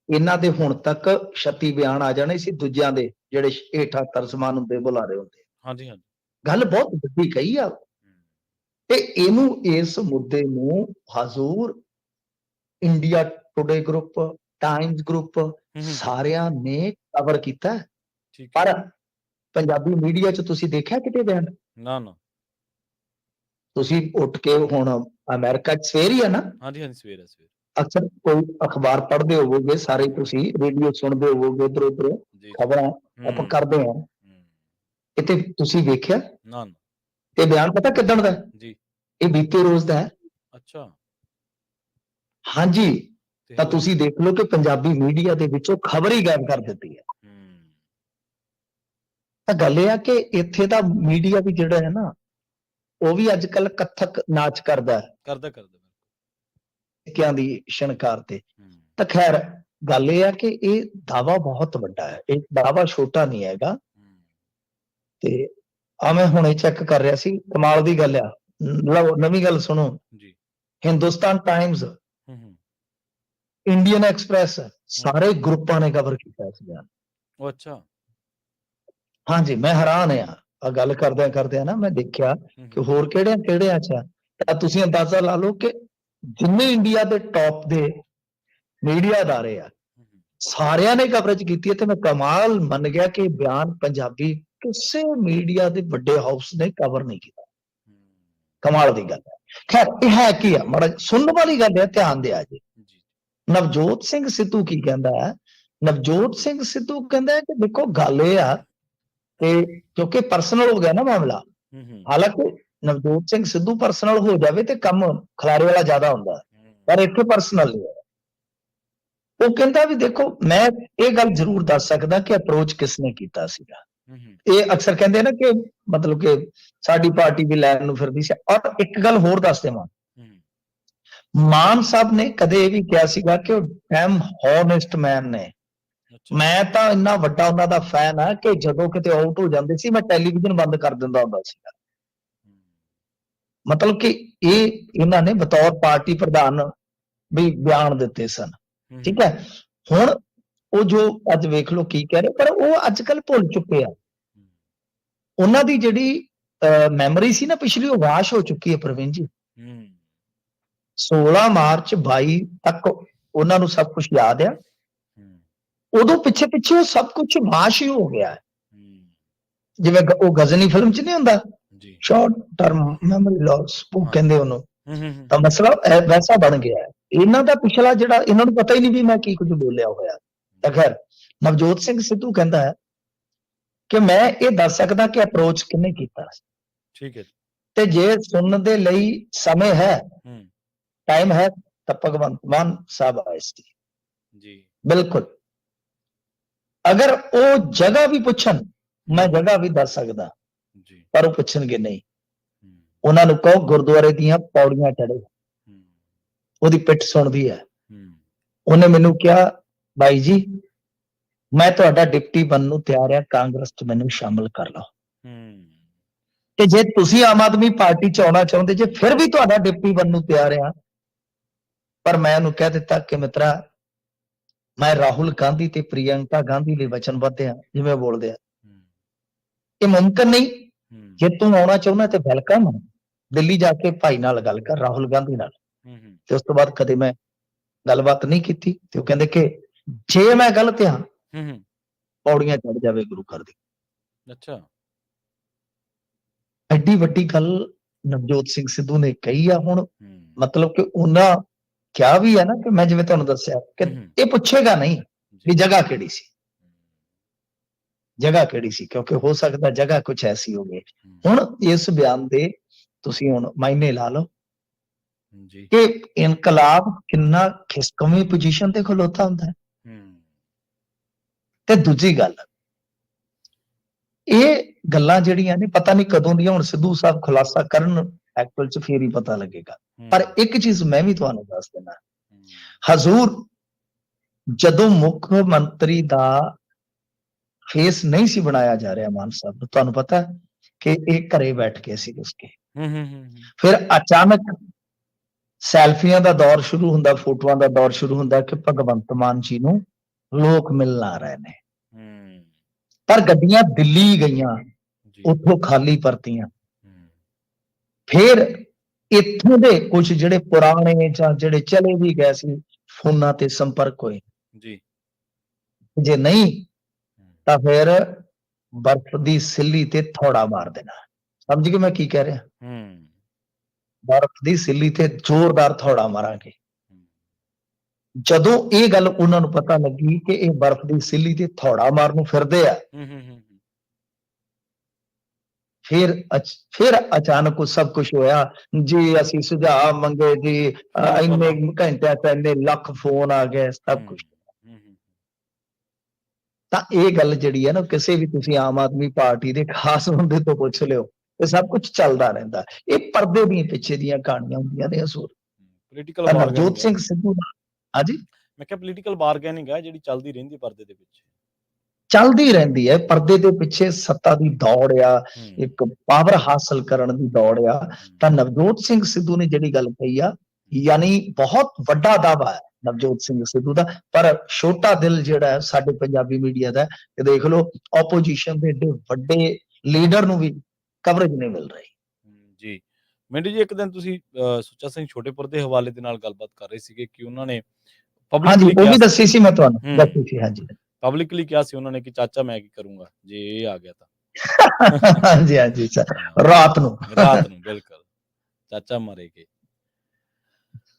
ਇਹਨਾਂ ਦੇ ਹੁਣ ਤੱਕ 36 ਬਿਆਨ ਆ ਜਾਣੇ ਸੀ ਦੂਜਿਆਂ ਦੇ, ਜਿਹੜੇ ਹੇਠਾਂ ਤਰਜਮਾਨ ਹੁੰਦੇ, ਬੁਲਾਰੇ ਹੁੰਦੇ। ਹਾਂਜੀ ਹਾਂਜੀ, ਗੱਲ ਬਹੁਤ ਵੱਡੀ ਕਹੀ ਆ ਤੇ ਇਹਨੂੰ, ਇਸ ਮੁੱਦੇ ਨੂੰ ਹਜ਼ੂਰ India today group, times group ਸਾਰਿਆਂ ਨੇ ਕਵਰ ਕੀਤਾ, ਪਰ ਪੰਜਾਬੀ ਮੀਡੀਆ 'ਚ ਤੁਸੀਂ ਦੇਖਿਆ ਕਿਤੇ ਬਿਆਨ? ਨਾ ਨਾ। ਤੁਸੀਂ ਉੱਠ ਕੇ ਹੁਣ ਅਮਰੀਕਾ 'ਚ ਸਵੇਰ ਹੀ ਆ ਨਾ? ਹਾਂਜੀ ਹਾਂਜੀ, ਸਵੇਰ ਹੈ ਸਵੇਰ। ਅਕਸਰ ਕੋਈ ਅਖਬਾਰ ਪੜ੍ਹਦੇ ਹੋਵੋਗੇ ਸਾਰੇ, ਤੁਸੀਂ ਰੇਡੀਓ ਸੁਣਦੇ ਹੋਵੋਗੇ, ਇੱਧਰ ਉੱਧਰ ਖਬਰਾਂ ਆਪਾਂ ਕਰਦੇ ਹਾਂ, ਕਿਤੇ ਤੁਸੀਂ ਵੇਖਿਆ? ਨਾ ਨਾ। ਇਹ ਬਿਆਨ ਪਤਾ ਕਿੱਦਣ ਦਾ ਜੀ? ਇਹ ਬੀਤੇ ਰੋਜ਼ ਦਾ ਹੈ। ਅੱਛਾ, ਹਾਂਜੀ। ਤਾਂ ਤੁਸੀਂ ਦੇਖ ਲਓ ਕਿ ਪੰਜਾਬੀ ਮੀਡੀਆ ਦੇ ਵਿੱਚੋਂ ਖਬਰ ਹੀ ਗਾਇਬ ਕਰ ਦਿੱਤੀ ਹੈ। ਤਾਂ ਗੱਲ ਇਹ ਆ ਕਿ ਇੱਥੇ ਦਾ ਮੀਡੀਆ ਵੀ ਜਿਹੜਾ ਹੈ ਨਾ, ਉਹ ਵੀ ਅੱਜ ਕੱਲ ਕੱਥਕ ਨਾਚ ਕਰਦਾ ਕਿਆਂ ਦੀ ਸ਼ਨਕਾਰ ਤੇ। ਤਾਂ ਖੈਰ ਗੱਲ ਇਹ ਆ ਕਿ ਇਹ ਦਾਵਾ ਬਹੁਤ ਵੱਡਾ ਹੈ, ਇਹ ਦਾਵਾ ਛੋਟਾ ਨਹੀਂ ਹੈਗਾ। ਤੇ ਆ ਮੈਂ ਹੁਣੇ ਚੈੱਕ ਕਰ ਰਿਹਾ ਸੀ, ਕਮਾਲ ਦੀ ਗੱਲ ਆ। ਲਓ ਨਵੀਂ ਗੱਲ ਸੁਣੋ ਜੀ। ਹਿੰਦੁਸਤਾਨ ਟਾਈਮਜ਼, ਇੰਡੀਅਨ ਐਕਸਪ੍ਰੈਸ, ਸਾਰੇ ਗਰੁੱਪਾਂ ਨੇ ਕਵਰ ਕੀਤਾ ਇਸ ਬਿਆਨ। ਉਹ ਅੱਛਾ, ਹਾਂਜੀ, ਮੈਂ ਹੈਰਾਨ ਆ ਗੱਲ ਕਰਦਿਆਂ ਨਾ, ਮੈਂ ਦੇਖਿਆ ਕਿ ਹੋਰ ਕਿਹੜਿਆਂ ਚ ਆ। ਤਾਂ ਤੁਸੀਂ ਅੰਦਾਜ਼ਾ ਲਾ ਲਓ ਕਿ ਜਿੰਨੇ ਇੰਡੀਆ ਦੇ ਟੌਪ ਦੇ ਮੀਡੀਆ ਅਦਾਰੇ ਆ, ਸਾਰਿਆਂ ਨੇ ਕਵਰੇਜ ਕੀਤੀ ਹੈ। ਤੇ ਮੈਂ ਕਮਾਲ ਮੰਨ ਗਿਆ ਕਿ ਬਿਆਨ ਪੰਜਾਬੀ ਕਿਸੇ ਮੀਡੀਆ ਦੇ ਵੱਡੇ ਹਾਊਸ ਨੇ ਕਵਰ ਨਹੀਂ ਕੀਤਾ। ਕਮਾਲ ਦੀ ਗੱਲ ਹੈ। ਖੈਰ ਇਹ ਹੈ ਕੀ ਆ, ਮਾੜਾ ਸੁਣਨ ਵਾਲੀ ਗੱਲ ਹੈ, ਧਿਆਨ ਦਿਆ ਜੀ। ਨਵਜੋਤ ਸਿੰਘ ਸਿੱਧੂ ਕੀ ਕਹਿੰਦਾ ਹੈ? ਨਵਜੋਤ ਸਿੰਘ ਸਿੱਧੂ ਕਹਿੰਦਾ ਹੈ ਕਿ ਦੇਖੋ ਗੱਲ ਇਹ ਆ ਕਿ ਕਿਉਂਕਿ ਪਰਸਨਲ ਹੋ ਗਿਆ ਨਾ ਮਾਮਲਾ, ਹਾਲਾਂਕਿ ਨਵਜੋਤ ਸਿੰਘ ਸਿੱਧੂ ਪਰਸਨਲ ਹੋ ਜਾਵੇ ਤੇ ਕੰਮ ਖਲਾਰੇ ਵਾਲਾ ਜ਼ਿਆਦਾ ਹੁੰਦਾ, ਪਰ ਇੱਥੇ ਪਰਸਨਲ ਨਹੀਂ ਹੈ। ਉਹ ਕਹਿੰਦਾ ਵੀ ਦੇਖੋ, ਮੈਂ ਇਹ ਗੱਲ ਜ਼ਰੂਰ ਦੱਸ ਸਕਦਾ ਕਿ ਅਪਰੋਚ ਕਿਸਨੇ ਕੀਤਾ ਸੀਗਾ। ਇਹ ਅਕਸਰ ਕਹਿੰਦੇ ਨਾ ਕਿ ਮਤਲਬ ਕਿ ਸਾਡੀ ਪਾਰਟੀ ਵੀ ਲੈਣ ਨੂੰ ਫਿਰਦੀ ਸੀ। ਔਰ ਇੱਕ ਗੱਲ ਹੋਰ ਦੱਸ ਦੇਵਾਂ, ਮਾਨ ਸਾਹਿਬ ਨੇ ਕਦੇ ਇਹ ਵੀ ਕਿਹਾ ਸੀਗਾ ਕਿ ਉਹ ਐਮ ਹੌਨੈਸਟ ਮੈਨ ਨੇ। ਮੈਂ ਤਾਂ ਇੰਨਾ ਵੱਡਾ ਉਹਨਾਂ ਦਾ ਫੈਨ ਆ ਕਿ ਜਦੋਂ ਕਿਤੇ ਆਊਟ ਹੋ ਜਾਂਦੇ ਸੀ, ਮੈਂ ਟੈਲੀਵਿਜ਼ਨ ਬੰਦ ਕਰ ਦਿੰਦਾ ਹੁੰਦਾ ਸੀਗਾ। ਮਤਲਬ ਕਿ ਇਹਨਾਂ ਨੇ ਬਤੌਰ ਪਾਰਟੀ ਪ੍ਰਧਾਨ ਵੀ ਬਿਆਨ ਦਿੱਤੇ ਸਨ। ਠੀਕ ਹੈ, ਹੁਣ ਉਹ ਜੋ ਅੱਜ ਵੇਖ ਲਓ ਕੀ ਕਹਿ ਰਹੇ, ਪਰ ਉਹ ਅੱਜ ਕੱਲ ਭੁੱਲ ਚੁੱਕੇ ਆ। ਉਹਨਾਂ ਦੀ ਜਿਹੜੀ ਮੈਮਰੀ ਸੀ ਨਾ ਪਿਛਲੀ, ਉਹ ਵਾਸ਼ ਹੋ ਚੁੱਕੀ ਹੈ ਪ੍ਰਵੀਨ ਜੀ। 16 ਮਾਰਚ 22 ਤੱਕ ਉਹਨਾਂ ਨੂੰ ਸਭ ਕੁਝ ਯਾਦ ਆ। ਉਦੋਂ ਪਿੱਛੇ ਉਹ ਸਭ ਕੁਝ ਵਾਸ਼ ਹੀ ਹੋ ਗਿਆ। ਜਿਵੇਂ ਉਹ ਗਜ਼ਨੀ ਫਿਲਮ 'ਚ ਨਹੀਂ ਹੁੰਦਾ, ਸ਼ਾਰਟ ਟਰਮ ਮੈਮਰੀ ਲਾਸ ਉਹ ਕਹਿੰਦੇ ਉਹਨੂੰ, ਤਾਂ ਮਸਲਾ ਵੈਸਾ ਬਣ ਗਿਆ। ਇਹਨਾਂ ਦਾ ਪਿਛਲਾ ਜਿਹੜਾ, ਇਹਨਾਂ ਨੂੰ ਪਤਾ ਹੀ ਨਹੀਂ ਵੀ ਮੈਂ ਕੀ ਕੁਝ ਬੋਲਿਆ ਹੋਇਆ। ਤਾਂ ਖੈਰ ਨਵਜੋਤ ਸਿੰਘ ਸਿੱਧੂ ਕਹਿੰਦਾ ਹੈ ਕਿ ਮੈਂ ਇਹ ਦੱਸ ਸਕਦਾ ਕਿ ਅਪਰੋਚ ਕਿਹਨੇ ਕੀਤਾ। ਠੀਕ ਹੈ, ਤੇ ਜੇ ਸੁਣਨ ਦੇ ਲਈ ਸਮੇਂ ਹੈ, ਟਾਈਮ ਹੈ, ਤਾਂ ਭਗਵੰਤ ਮਾਨ ਸਾਹਿਬ ਆਏ ਸੀ ਜੀ। ਬਿਲਕੁਲ, ਅਗਰ ਉਹ ਜਗ੍ਹਾ ਵੀ ਪੁੱਛਣ, ਮੈਂ ਜਗ੍ਹਾ ਵੀ ਦੱਸ ਸਕਦਾ, ਪਰ ਉਹ ਪੁੱਛਣਗੇ ਨਹੀਂ। ਉਹਨਾਂ ਨੂੰ ਕਹੋ ਗੁਰਦੁਆਰੇ ਦੀਆਂ ਪੌੜੀਆਂ ਚੜ੍ਹੇ, ਉਹਦੀ ਪਿੱਠ ਸੁਣਦੀ ਹੈ। ਉਹਨੇ ਮੈਨੂੰ ਕਿਹਾ, ਬਾਈ ਜੀ ਮੈਂ ਤੁਹਾਡਾ ਡਿਪਟੀ ਬਣਨ ਨੂੰ ਤਿਆਰ ਆ, ਕਾਂਗਰਸ 'ਚ ਮੈਨੂੰ ਸ਼ਾਮਲ ਕਰ ਲਓ। ਤੇ ਜੇ ਤੁਸੀਂ ਆਮ ਆਦਮੀ ਪਾਰਟੀ 'ਚ ਆਉਣਾ ਚਾਹੁੰਦੇ ਜੇ, ਫਿਰ ਵੀ ਤੁਹਾਡਾ ਡਿਪਟੀ ਬਣਨ ਨੂੰ ਤਿਆਰ ਆ। ਪਰ ਮੈਂ ਉਹਨੂੰ ਕਹਿ ਦਿੱਤਾ ਕਿ ਮਿੱਤਰਾ, ਮੈਂ ਰਾਹੁਲ ਗਾਂਧੀ ਤੇ ਪ੍ਰਿਯੰਕਾ ਗਾਂਧੀ ਲਈ ਵਚਨਬੱਧ ਆ। ਜਿਵੇਂ ਬੋਲਦੇ ਆ, ਇਹ ਮੁਮਕਿਨ ਨਹੀਂ। ਜੇ ਤੂੰ ਆਉਣਾ ਚਾਹੁੰਦਾ ਤੇ ਵੈਲਕਮ, ਦਿੱਲੀ ਜਾ ਕੇ ਭਾਈ ਨਾਲ ਗੱਲ ਕਰ, ਰਾਹੁਲ ਗਾਂਧੀ ਨਾਲ, ਤੇ ਉਸ ਤੋਂ ਬਾਅਦ ਕਦੇ ਮੈਂ ਗੱਲਬਾਤ ਨਹੀਂ ਕੀਤੀ ਤੇ ਉਹ ਕਹਿੰਦੇ ਕਿ ਜੇ ਮੈਂ ਗਲਤ ਹਾਂ ਹੂੰ ਪੌੜੀਆਂ ਚੜ ਜਾਵੇ ਗੁਰੂ ਘਰ ਦੀ। ਅੱਛਾ ਐਡੀ ਵੱਡੀ ਗੱਲ ਨਵਜੋਤ ਸਿੰਘ ਸਿੱਧੂ ਨੇ ਕਹੀ ਆ। ਹੁਣ ਹੂੰ ਮਤਲਬ ਕਿ ਉਹਨਾਂ ਕਿਹਾ ਵੀ ਹੈ ਨਾ ਕਿ ਮੈਂ ਜਿਵੇਂ ਤੁਹਾਨੂੰ ਦੱਸਿਆ ਕਿ ਇਹ ਪੁੱਛੇਗਾ ਨਹੀਂ ਵੀ ਜਗ੍ਹਾ ਕਿਹੜੀ ਸੀ, ਜਗ੍ਹਾ ਕਿਹੜੀ ਸੀ, ਕਿਉਂਕਿ ਹੋ ਸਕਦਾ ਜਗ੍ਹਾ ਕੁਝ ਐਸੀ ਹੋਵੇ। ਹੁਣ ਇਸ ਬਿਆਨ ਦੇ ਤੁਸੀਂ ਹੁਣ ਮਾਇਨੇ ਲਾ ਲਓ ਜੀ ਕਿ ਇਨਕਲਾਬ ਕਿੰਨਾ ਖਿਸਕਵੀਂ ਪੋਜੀਸ਼ਨ ਤੇ ਖਲੋਤਾ ਹੁੰਦਾ ਹੈ। ਤੇ ਦੂਜੀ ਗੱਲ, ਇਹ ਗੱਲਾਂ ਜਿਹੜੀਆਂ ਨੇ ਪਤਾ ਨਹੀਂ ਕਦੋਂ ਦੀਆਂ, ਹੁਣ ਸਿੱਧੂ ਸਾਹਿਬ ਖੁਲਾਸਾ ਕਰਨ ਐਕਚੁਅਲ ਚ ਫੇਰ ਹੀ ਪਤਾ ਲੱਗੇਗਾ। ਪਰ ਇੱਕ ਚੀਜ਼ ਮੈਂ ਵੀ ਤੁਹਾਨੂੰ ਦੱਸ ਦਿੰਦਾ, ਹਜ਼ੂਰ ਜਦੋਂ ਮੁੱਖ ਮੰਤਰੀ ਦਾ ਫੇਸ ਨਹੀਂ ਸੀ ਬਣਾਇਆ ਜਾ ਰਿਹਾ ਮਾਨ ਸਾਹਿਬ ਨੂੰ, ਤੁਹਾਨੂੰ ਪਤਾ ਕਿ ਇਹ ਘਰੇ ਬੈਠ ਕੇ ਸੀ ਉਸਕੇ। ਫਿਰ ਅਚਾਨਕ ਸੈਲਫੀਆਂ ਦਾ ਦੌਰ ਸ਼ੁਰੂ ਹੁੰਦਾ, ਫੋਟੋਆਂ ਦਾ ਦੌਰ ਸ਼ੁਰੂ ਹੁੰਦਾ ਕਿ ਭਗਵੰਤ ਮਾਨ ਜੀ ਨੂੰ ਲੋਕ ਮਿਲਣ ਆ ਰਹੇ ਨੇ। ਪਰ ਗੱਡੀਆਂ ਦਿੱਲੀ ਗਈਆਂ, ਉੱਥੋਂ ਖਾਲੀ ਪਰਤੀਆਂ। ਫਿਰ ਇੱਥੋਂ ਦੇ ਕੁਝ ਜਿਹੜੇ ਪੁਰਾਣੇ ਜਾਂ ਜਿਹੜੇ ਚਲੇ ਵੀ ਗਏ ਸੀ ਫੋਨਾਂ ਤੇ ਸੰਪਰਕ ਹੋਏ ਜੀ, ਜੇ ਨਹੀਂ ਤਾਂ ਫਿਰ ਬਰਫ਼ ਦੀ ਸਿੱਲੀ ਤੇ ਥੋੜਾ ਮਾਰ ਦੇਣਾ। ਸਮਝ ਗਏ ਮੈਂ ਕੀ ਕਹਿ ਰਿਹਾ? ਬਰਫ਼ ਦੀ ਸਿੱਲੀ ਤੇ ਜ਼ੋਰਦਾਰ ਥੋੜਾ ਮਾਰਾਂਗੇ। ਜਦੋਂ ਇਹ ਗੱਲ ਉਹਨਾਂ ਨੂੰ ਪਤਾ ਲੱਗੀ ਕਿ ਇਹ ਬਰਫ਼ ਦੀ ਸਿੱਲੀ ਤੇ ਥੋੜਾ ਮਾਰਨ ਨੂੰ ਫਿਰਦੇ ਆ, ਫਿਰ ਅਚਾਨਕ ਉਹ ਸਭ ਕੁਝ ਹੋਇਆ ਜੀ। ਅਸੀਂ ਸੁਝਾਅ ਮੰਗੇ ਜੀ, ਇੰਨੇ ਘੰਟਿਆਂ ਚ ਇੰਨੇ ਲੱਖ ਫੋਨ ਆ ਗਏ, ਸਭ ਕੁਝ। ਤਾਂ ਇਹ ਗੱਲ ਜਿਹੜੀ ਹੈ ਨਾ, ਕਿਸੇ ਵੀ ਤੁਸੀਂ ਆਮ ਆਦਮੀ ਪਾਰਟੀ ਦੇ ਖਾਸ ਬੰਦੇ ਤੋਂ ਪੁੱਛ ਲਿਓ, ਇਹ ਸਭ ਕੁਝ ਚੱਲਦਾ ਰਹਿੰਦਾ। ਇਹ ਪਰਦੇ ਦੀਆਂ ਪਿੱਛੇ ਦੀਆਂ ਕਹਾਣੀਆਂ ਹੁੰਦੀਆਂ ਨੇ ਅਸੂਲ। ਨਵਜੋਤ ਸਿੰਘ ਸਿੱਧੂ ਦਾ, ਹਾਂਜੀ ਮੈਂ ਕਿਹਾ ਪੋਲੀਟੀਕਲ ਬਾਰਗੇਨਿੰਗ ਹੈ ਜਿਹੜੀ ਚੱਲਦੀ ਰਹਿੰਦੀ ਪਰਦੇ ਦੇ ਪਿੱਛੇ, ਚੱਲਦੀ ਰਹਿੰਦੀ ਹੈ। ਪਰਦੇ ਦੇ ਪਿੱਛੇ ਸੱਤਾ ਦੀ ਦੌੜ ਆ, ਇੱਕ ਪਾਵਰ ਹਾਸਲ ਕਰਨ ਦੀ ਦੌੜ ਆ। ਤਾਂ ਨਵਜੋਤ ਸਿੰਘ ਸਿੱਧੂ ਨੇ ਜਿਹੜੀ ਗੱਲ ਕਹੀ ਆ, ਯਾਨੀ ਬਹੁਤ ਵੱਡਾ ਦਾਅਵਾ ਹੈ ਨਵਜੋਤ ਸਿੰਘ ਸਿੱਧੂ ਦਾ, ਪਰ ਛੋਟਾ ਦਿਲ ਜਿਹੜਾ ਹੈ ਸਾਡੇ ਪੰਜਾਬੀ ਮੀਡੀਆ ਦਾ। ਇਹ ਦੇਖ ਲਓ, ਆਪੋਜੀਸ਼ਨ ਦੇ ਏਡੇ ਵੱਡੇ ਲੀਡਰ ਨੂੰ ਵੀ ਕਵਰੇਜ ਨਹੀਂ ਮਿਲ ਰਹੀ। ਜੀ ਮਿੰਟੂ ਜੀ, ਇੱਕ ਦਿਨ ਤੁਸੀਂ ਸੁੱਚਾ ਸਿੰਘ ਛੋਟੇਪੁਰ ਦੇ ਹਵਾਲੇ ਦੇ ਨਾਲ ਗੱਲਬਾਤ ਕਰ ਰਹੇ ਸੀਗੇ ਕਿ ਉਹਨਾਂ ਨੇ ਹਾਂਜੀ, ਉਹ ਵੀ ਦੱਸੀ ਸੀ, ਮੈਂ ਤੁਹਾਨੂੰ ਦੱਸੀ ਸੀ। ਹਾਂਜੀ, ਪਬਲਿਕਲੀ ਕਿਹਾ ਸੀ ਉਹਨਾਂ ਨੇ ਕਿ ਚਾਚਾ ਮੈਂ ਕੀ ਕਰੂੰਗਾ ਜੇ ਇਹ ਆ ਗਿਆ ਤਾਂ। ਹਾਂਜੀ ਹਾਂਜੀ, ਰਾਤ ਨੂੰ ਬਿਲਕੁਲ ਚਾਚਾ ਮਾਰੇਗੇ,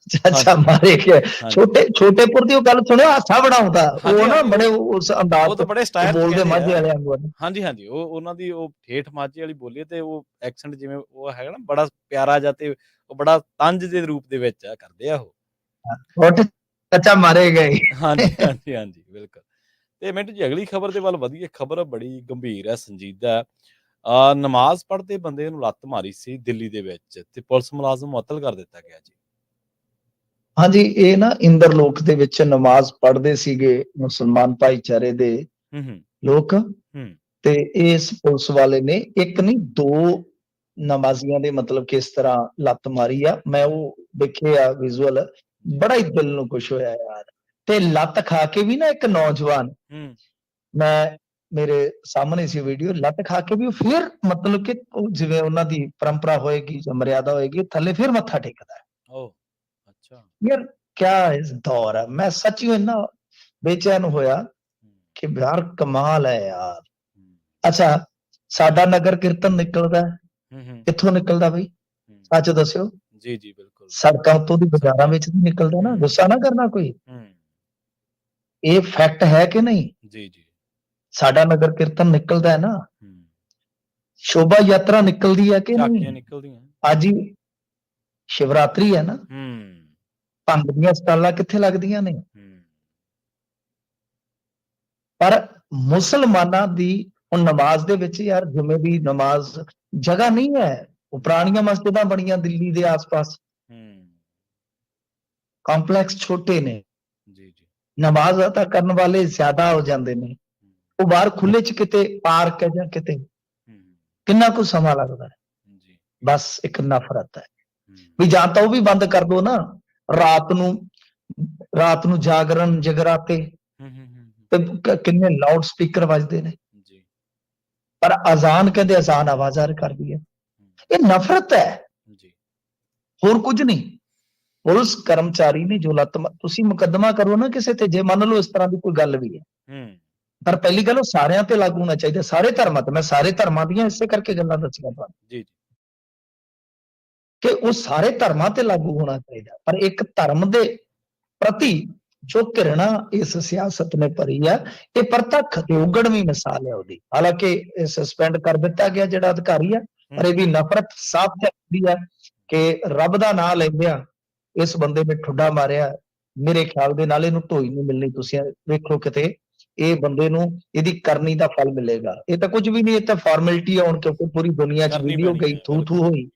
ਚਾਚਾ ਮਾਰੇ ਕੇ ਛੋਟੇਪੁਰ ਦੀ ਉਹ ਗੱਲ ਸੁਣਿਓ, ਹਾਸਾ ਬੜਾ ਆਉਂਦਾ। ਉਹ ਨਾ ਬੜੇ ਉਸ ਅੰਦਾਜ਼ ਤੋਂ ਬੜੇ ਸਟਾਈਲ ਬੋਲਦੇ ਮਾਝੇ ਵਾਲਿਆਂ ਨੂੰ। ਹਾਂਜੀ ਉਹ ਉਹਨਾਂ ਦੀ ਉਹ ਠੇਠ ਮਾਝੇ ਵਾਲੀ ਬੋਲੀ ਤੇ ਉਹ ਐਕਸੈਂਟ ਜਿਵੇਂ ਉਹ ਹੈਗਾ ਨਾ, ਬੜਾ ਪਿਆਰਾ ਜਿਹਾ ਤੇ ਉਹ ਬੜਾ ਤੰਜ ਦੇ ਰੂਪ ਦੇ ਵਿੱਚ ਕਰਦੇ ਆ ਉਹ ਚਾਚਾ ਮਾਰੇ ਗਏ। ਹਾਂਜੀ ਬਿਲਕੁਲ। ਤੇ ਮਿੰਟੂ ਜੀ, ਅਗਲੀ ਖਬਰ ਦੇ ਵੱਲ ਵਧੀਏ। ਖਬਰ ਬੜੀ ਗੰਭੀਰ ਹੈ, ਸੰਜੀਦਾ ਹੈ। ਨਮਾਜ਼ ਪੜ੍ਹਦੇ ਬੰਦੇ ਨੂੰ ਲੱਤ ਮਾਰੀ ਸੀ ਦਿੱਲੀ ਦੇ ਵਿੱਚ ਤੇ ਪੁਲਿਸ ਮੁਲਾਜ਼ਮ ਮੁਅੱਤਲ ਕਰ ਦਿੱਤਾ ਗਿਆ ਜੀ। ਹਾਂਜੀ, ਇਹ ਨਾ ਇੰਦਰਲੋਕ ਦੇ ਵਿੱਚ ਨਮਾਜ਼ ਪੜ੍ਹਦੇ ਸੀਗੇ ਮੁਸਲਮਾਨ ਭਾਈਚਾਰੇ ਦੇ ਲੋਕ, ਤੇ ਇਸ ਪੁਲਿਸ ਵਾਲੇ ਨੇ ਇੱਕ ਨਹੀਂ ਦੋ ਨਮਾਜ਼ੀਆਂ ਦੇ ਮਤਲਬ ਕਿਸ ਤਰ੍ਹਾਂ ਲੱਤ ਮਾਰੀ ਆ। ਮੈਂ ਉਹ ਦੇਖਿਆ ਵਿਜ਼ੂਅਲ, ਬੜਾ ਹੀ ਦਿਲ ਨੂੰ ਖੁਸ਼ ਹੋਇਆ ਯਾਰ। ਤੇ ਲੱਤ ਖਾ ਕੇ ਵੀ ਨਾ ਇੱਕ ਨੌਜਵਾਨ, ਮੈਂ ਮੇਰੇ ਸਾਹਮਣੇ ਸੀ ਵੀਡੀਓ, ਲੱਤ ਖਾ ਕੇ ਵੀ ਫਿਰ ਮਤਲਬ ਕਿ ਉਹ ਜਿਵੇਂ ਉਹਨਾਂ ਦੀ ਪਰੰਪਰਾ ਹੋਏਗੀ ਜਾਂ ਮਰਿਆਦਾ ਹੋਏਗੀ, ਥੱਲੇ ਫਿਰ ਮੱਥਾ ਟੇਕਦਾ ਹੈ। ਯਾਰ ਕਿਆ ਇਸ ਦੌਰ ਹੈ। ਮੈਂ ਸੱਚੀ ਇੰਨਾ ਬੇਚੈਨ ਹੋਇਆ ਕਿ ਯਾਰ ਕਮਾਲ ਹੈ ਯਾਰ। ਅੱਛਾ, ਸਾਡਾ ਨਗਰ ਕੀਰਤਨ ਨਿਕਲਦਾ, ਕਿੱਥੋਂ ਨਿਕਲਦਾ ਬਈ? ਸੱਚ ਦੱਸਿਓ। ਜੀ ਬਿਲਕੁਲ, ਸੜਕਾਂ ਤੋਂ ਦੀ, ਬਾਜ਼ਾਰਾਂ ਵਿੱਚ ਨਿਕਲਦਾ ਨਾ। ਗੁੱਸਾ ਨਾ ਕਰਨਾ ਕੋਈ, ਇਹ ਫੈਕਟ ਹੈ ਕਿ ਨਹੀਂ? ਜੀ ਸਾਡਾ ਨਗਰ ਕੀਰਤਨ ਨਿਕਲਦਾ ਹੈ ਨਾ, ਸ਼ੋਭਾ ਯਾਤਰਾ ਨਿਕਲਦੀ ਹੈ ਕਿ ਨਹੀਂ? ਅੱਜ ਹੀ ਸ਼ਿਵਰਾਤਰੀ ਹੈ ਨਾ, ਭੰਗ ਦੀਆਂ ਸਟਾਲਾਂ ਕਿੱਥੇ ਲੱਗਦੀਆਂ ਨੇ? ਪਰ ਮੁਸਲਮਾਨਾਂ ਦੀ ਉਹ ਨਮਾਜ਼ ਦੇ ਵਿੱਚ ਯਾਰ ਜੁਮੇ ਦੀ ਨਮਾਜ਼ ਜਗ੍ਹਾ ਨਹੀਂ ਹੈ। ਉਹ ਪੁਰਾਣੀਆਂ ਮਸਜਿਦਾਂ ਬਣੀਆਂ ਦਿੱਲੀ ਦੇ ਆਸ-ਪਾਸ, ਕੰਪਲੈਕਸ ਛੋਟੇ ਨੇ, ਨਮਾਜ਼ ਅਦਾ ਕਰਨ ਵਾਲੇ ਜ਼ਿਆਦਾ ਹੋ ਜਾਂਦੇ ਨੇ। ਉਹ ਬਾਹਰ ਖੁੱਲੇ ਚ ਕਿਤੇ ਪਾਰਕ ਹੈ ਜਾਂ ਕਿਤੇ, ਕਿੰਨਾ ਕੁ ਸਮਾਂ ਲੱਗਦਾ ਹੈ। ਬਸ ਇੱਕ ਨਫ਼ਰਤ ਹੈ ਵੀ ਜਾਂ ਤਾਂ ਉਹ ਵੀ ਬੰਦ ਕਰ ਦੋ ਨਾ। ਰਾਤ ਨੂੰ ਜਾਗਰਣ ਜਗਰਾਤੇ ਤੇ ਕਿੰਨੇ ਲਾਊਡ ਸਪੀਕਰ ਵੱਜਦੇ ਨੇ, ਪਰ ਅਜ਼ਾਨ ਕਹਿੰਦੇ ਅਜ਼ਾਨ ਆਵਾਜ਼ਾਰ ਕਰਦੀ ਹੈ। ਇਹ ਨਫ਼ਰਤ ਹੈ, ਹੋਰ ਕੁਝ ਨਹੀਂ। ਪੁਲਿਸ ਕਰਮਚਾਰੀ ਨੇ ਜੋ ਤੁਸੀਂ ਮੁਕੱਦਮਾ ਕਰੋ ਨਾ ਕਿਸੇ ਤੇ, ਜੇ ਮੰਨ ਲਓ ਇਸ ਤਰ੍ਹਾਂ ਦੀ ਕੋਈ ਗੱਲ ਵੀ ਹੈ, ਪਰ ਪਹਿਲੀ ਗੱਲ ਉਹ ਸਾਰਿਆਂ ਤੇ ਲਾਗੂ ਹੋਣਾ ਚਾਹੀਦਾ, ਸਾਰੇ ਧਰਮਾਂ ਤੇ। ਮੈਂ ਸਾਰੇ ਧਰਮਾਂ ਦੀਆਂ ਇਸੇ ਕਰਕੇ ਗੱਲਾਂ ਦੱਸੀਆਂ ਤੁਹਾਨੂੰ ਜੀ ਕਿ ਉਹ ਸਾਰੇ ਧਰਮਾਂ ਤੇ ਲਾਗੂ ਹੋਣਾ ਚਾਹੀਦਾ, ਪਰ ਇੱਕ ਧਰਮ ਦੇ ਪ੍ਰਤੀ ਜੋ ਘਿਰਣਾ ਇਸ ਸਿਆਸਤ ਨੇ ਭਰੀ ਆ, ਇਹ ਪ੍ਰਤੱਖ ਤੇ ਉਗੜਵੀਂ ਮਿਸਾਲ ਹੈ ਉਹਦੀ। ਹਾਲਾਂਕਿ ਸਸਪੈਂਡ ਕਰ ਦਿੱਤਾ ਗਿਆ ਜਿਹੜਾ ਅਧਿਕਾਰੀ ਆ, ਪਰ ਇਹਦੀ ਨਫ਼ਰਤ ਸਾਫ਼ ਝਲਕਦੀ ਆ ਕਿ ਰੱਬ ਦਾ ਨਾਂ ਲੈਂਦਿਆਂ ਇਸ ਬੰਦੇ ਨੇ ਠੁੱਡਾ ਮਾਰਿਆ। ਮੇਰੇ ਖਿਆਲ ਦੇ ਨਾਲ ਇਹਨੂੰ ਢੋਈ ਨਹੀਂ ਮਿਲਣੀ। ਤੁਸੀਂ ਵੇਖੋ ਕਿਤੇ ਇਹ ਬੰਦੇ ਨੂੰ ਇਹਦੀ ਕਰਨੀ ਦਾ ਫਲ ਮਿਲੇਗਾ। ਇਹ ਤਾਂ ਕੁਝ ਵੀ ਨਹੀਂ, ਇਹ ਤਾਂ ਫਾਰਮੈਲਿਟੀ ਆ ਹੁਣ, ਕਿਉਂਕਿ ਪੂਰੀ ਦੁਨੀਆ 'ਚ ਵੀਡੀਓ ਗਈ, ਥੂ ਥੂ ਹੋਈ।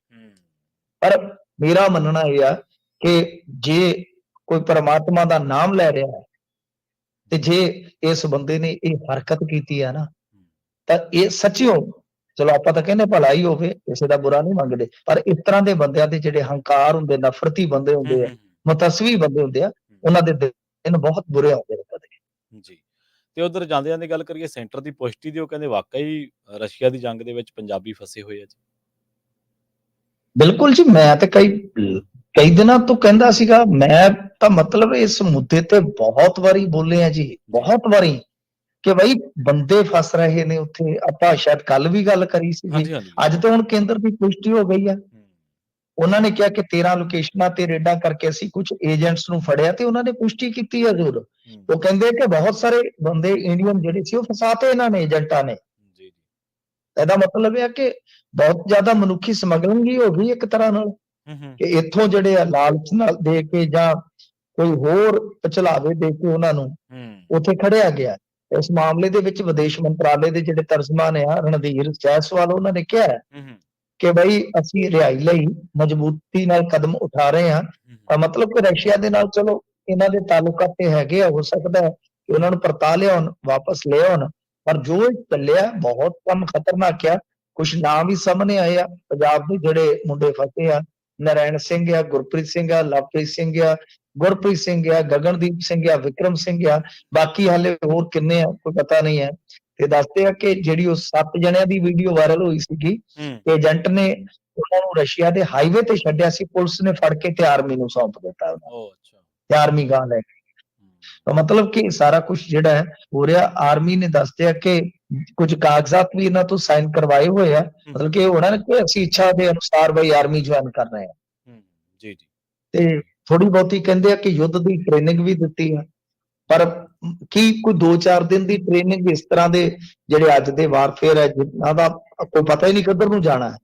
ਪਰ ਮੇਰਾ ਮੰਨਣਾ ਇਹ ਆ ਕਿ ਜੇ ਕੋਈ ਪਰਮਾਤਮਾ ਦਾ ਨਾਮ ਲੈ ਰਿਹਾ ਹੈ ਤੇ ਜੇ ਇਸ ਬੰਦੇ ਨੇ ਇਹ ਹਰਕਤ ਕੀਤੀ ਹੈ ਨਾ, ਤਾਂ ਇਹ ਸੱਚਿਓ, ਚਲੋ ਆਪਾਂ ਤਾਂ ਕਹਿੰਦੇ ਭਲਾ ਹੀ ਹੋਵੇ, ਕਿਸੇ ਦਾ ਬੁਰਾ ਨਹੀਂ ਮੰਗਦੇ, ਪਰ ਇਸ ਤਰ੍ਹਾਂ ਦੇ ਬੰਦਿਆਂ ਦੇ ਜਿਹੜੇ ਹੰਕਾਰ ਹੁੰਦੇ, ਨਫ਼ਰਤੀ ਬੰਦੇ ਹੁੰਦੇ ਆ, ਮੁਤੱਸਵੀ ਬੰਦੇ ਹੁੰਦੇ ਆ, ਉਹਨਾਂ ਦੇ ਦਿਨ ਬਹੁਤ ਬੁਰੇ ਆਉਂਦੇ ਨੇ ਕਦੇ ਜੀ। ਤੇ ਉਧਰ ਜਾਂਦੇ ਜਾਂਦੇ ਗੱਲ ਕਰੀਏ ਸੈਂਟਰ ਦੀ ਪੁਸ਼ਟੀ ਦੀ, ਉਹ ਕਹਿੰਦੇ ਵਾਕਈ ਰਸ਼ੀਆ ਦੀ ਜੰਗ ਦੇ ਵਿੱਚ ਪੰਜਾਬੀ ਫਸੇ ਹੋਏ ਆ ਜੀ। ਬਿਲਕੁਲ ਜੀ, ਮੈਂ ਤੇ ਕਈ ਦਿਨਾਂ ਤੋਂ ਕਹਿੰਦਾ ਸੀਗਾ। ਮੈਂ ਤਾਂ ਮਤਲਬ ਇਸ ਮੁੱਦੇ ਤੇ ਬਹੁਤ ਵਾਰੀ ਬੋਲੇ ਆ ਜੀ, ਬਹੁਤ ਵਾਰੀ, ਕਿ ਬਈ ਬੰਦੇ ਫਸ ਰਹੇ ਨੇ ਉੱਥੇ। ਆਪਾਂ ਸ਼ਾਇਦ ਕੱਲ ਵੀ ਗੱਲ ਕਰੀ ਸੀ, ਅੱਜ ਤਾਂ ਹੁਣ ਕੇਂਦਰ ਦੀ ਪੁਸ਼ਟੀ ਹੋ ਗਈ ਆ। ਉਹਨਾਂ ਨੇ ਕਿਹਾ ਕਿ 13 ਲੋਕੇਸ਼ਨਾਂ ਤੇ ਰੇਡਾਂ ਕਰਕੇ ਅਸੀਂ ਕੁਝ ਏਜੰਟਸ ਨੂੰ ਫੜਿਆ, ਤੇ ਉਹਨਾਂ ਨੇ ਪੁਸ਼ਟੀ ਕੀਤੀ ਹੈ ਜ਼ਰੂਰ। ਉਹ ਕਹਿੰਦੇ ਕਿ ਬਹੁਤ ਸਾਰੇ ਬੰਦੇ ਇੰਡੀਅਨ ਜਿਹੜੇ ਸੀ ਉਹ ਫਸਾਤੇ ਇਹਨਾਂ ਨੇ, ਏਜੰਟਾਂ ਨੇ। ਇਹਦਾ ਮਤਲਬ ਇਹ ਹੈ ਕਿ ਬਹੁਤ ਜ਼ਿਆਦਾ ਮਨੁੱਖੀ ਸਮਗਲਿੰਗ ਹੀ ਹੋ ਗਈ ਇੱਕ ਤਰ੍ਹਾਂ ਨਾਲ, ਕਿ ਇੱਥੋਂ ਜਿਹੜੇ ਆ ਲਾਲਚ ਨਾਲ ਦੇ ਕੇ ਜਾਂ ਕੋਈ ਹੋਰ ਪਛਲਾਵੇ ਦੇ ਕੇ ਉਹਨਾਂ ਨੂੰ ਉੱਥੇ ਖੜਿਆ ਗਿਆ। ਇਸ ਮਾਮਲੇ ਦੇ ਵਿੱਚ ਵਿਦੇਸ਼ ਮੰਤਰਾਲੇ ਦੇ ਜਿਹੜੇ ਤਰਜਮਾਨ ਆ ਰਣਧੀਰ ਜੈਸਵਾਲ, ਉਹਨਾਂ ਨੇ ਕਿਹਾ ਕਿ ਬਈ ਅਸੀਂ ਰਿਹਾਈ ਲਈ ਮਜ਼ਬੂਤੀ ਨਾਲ ਕਦਮ ਉਠਾ ਰਹੇ ਹਾਂ। ਤਾਂ ਮਤਲਬ ਕਿ ਰਸ਼ੀਆ ਦੇ ਨਾਲ ਚਲੋ ਇਹਨਾਂ ਦੇ ਤਾਲੁਕਾਤ ਤੇ ਹੈਗੇ ਆ, ਹੋ ਸਕਦਾ ਹੈ ਕਿ ਉਹਨਾਂ ਨੂੰ ਪਰਤਾ ਲਿਆਉਣ, ਵਾਪਸ ਲੈ ਆਉਣ, ਪਰ ਜੋ ਇਹ ਚੱਲਿਆ ਬਹੁਤ ਕੰਮ ਖਤਰਨਾਕ ਆ। ਕੁਝ ਨਾਮ ਵੀ ਸਾਹਮਣੇ ਆਏ ਆ ਪੰਜਾਬ ਦੇ ਜਿਹੜੇ ਮੁੰਡੇ ਫਸੇ ਆ, ਨਰੈਣ ਸਿੰਘ ਆ, ਗੁਰਪ੍ਰੀਤ ਸਿੰਘ ਆ, ਲਵਪ੍ਰੀਤ ਸਿੰਘ ਆ, ਗੁਰਪ੍ਰੀਤ ਸਿੰਘ ਆ, ਗਗਨਦੀਪ ਸਿੰਘ ਆ, ਵਿਕਰਮ ਸਿੰਘ ਆ, ਬਾਕੀ ਹਾਲੇ ਹੋਰ ਕਿੰਨੇ ਆ ਕੋਈ ਪਤਾ ਨਹੀਂ ਹੈ। ਤੇ ਦੱਸਦੇ ਆ ਕਿ ਜਿਹੜੀ ਉਹ 7 ਜਣਿਆਂ ਦੀ ਵੀਡੀਓ ਵਾਇਰਲ ਹੋਈ ਸੀਗੀ, ਏਜੰਟ ਨੇ ਉਹਨਾਂ ਨੂੰ ਰਸ਼ੀਆ ਦੇ ਹਾਈਵੇ ਤੇ ਛੱਡਿਆ ਸੀ, ਪੁਲਿਸ ਨੇ ਫੜ ਕੇ ਤੇ ਆਰਮੀ ਨੂੰ ਸੌਂਪ ਦਿੱਤਾ, ਤੇ ਆਰਮੀ ਗਾਂ ਲੈ ਗਈ। ਤਾਂ ਮਤਲਬ ਕਿ ਸਾਰਾ ਕੁਝ ਜਿਹੜਾ ਹੈ ਹੋ ਰਿਹਾ। ਆਰਮੀ ਨੇ ਦੱਸਦੇ ਆ ਕਿ ਕੁਝ ਕਾਗਜ਼ਾਤ ਵੀ ਇਹਨਾਂ ਤੋਂ ਸਾਈਨ ਕਰਵਾਏ ਹੋਏ ਆ, ਮਤਲਬ ਕਿ ਹੋਣਾ ਕਿ ਅਸੀਂ ਇੱਛਾ ਦੇ ਅਨੁਸਾਰ ਬਈ ਆਰਮੀ ਜੁਆਇਨ ਕਰ ਰਹੇ ਆ। ਜੀ ਜੀ। ਤੇ ਥੋੜੀ ਬਹੁਤੀ ਕਹਿੰਦੇ ਆ ਕਿ ਯੁੱਧ ਦੀ ਟ੍ਰੇਨਿੰਗ ਵੀ ਦਿੱਤੀ ਆ, ਪਰ ਕੀ ਕੋਈ 2-4 ਦਿਨ ਦੀ ਟ੍ਰੇਨਿੰਗ ਇਸ ਤਰ੍ਹਾਂ ਦੇ ਜਿਹੜੇ ਅੱਜ ਦੇ ਵਾਰਫੇਅਰ ਹੈ, ਜਿਨ੍ਹਾਂ ਦਾ ਕੋਈ ਪਤਾ ਹੀ ਨਹੀਂ ਕਿੱਧਰ ਨੂੰ ਜਾਣਾ ਹੈ,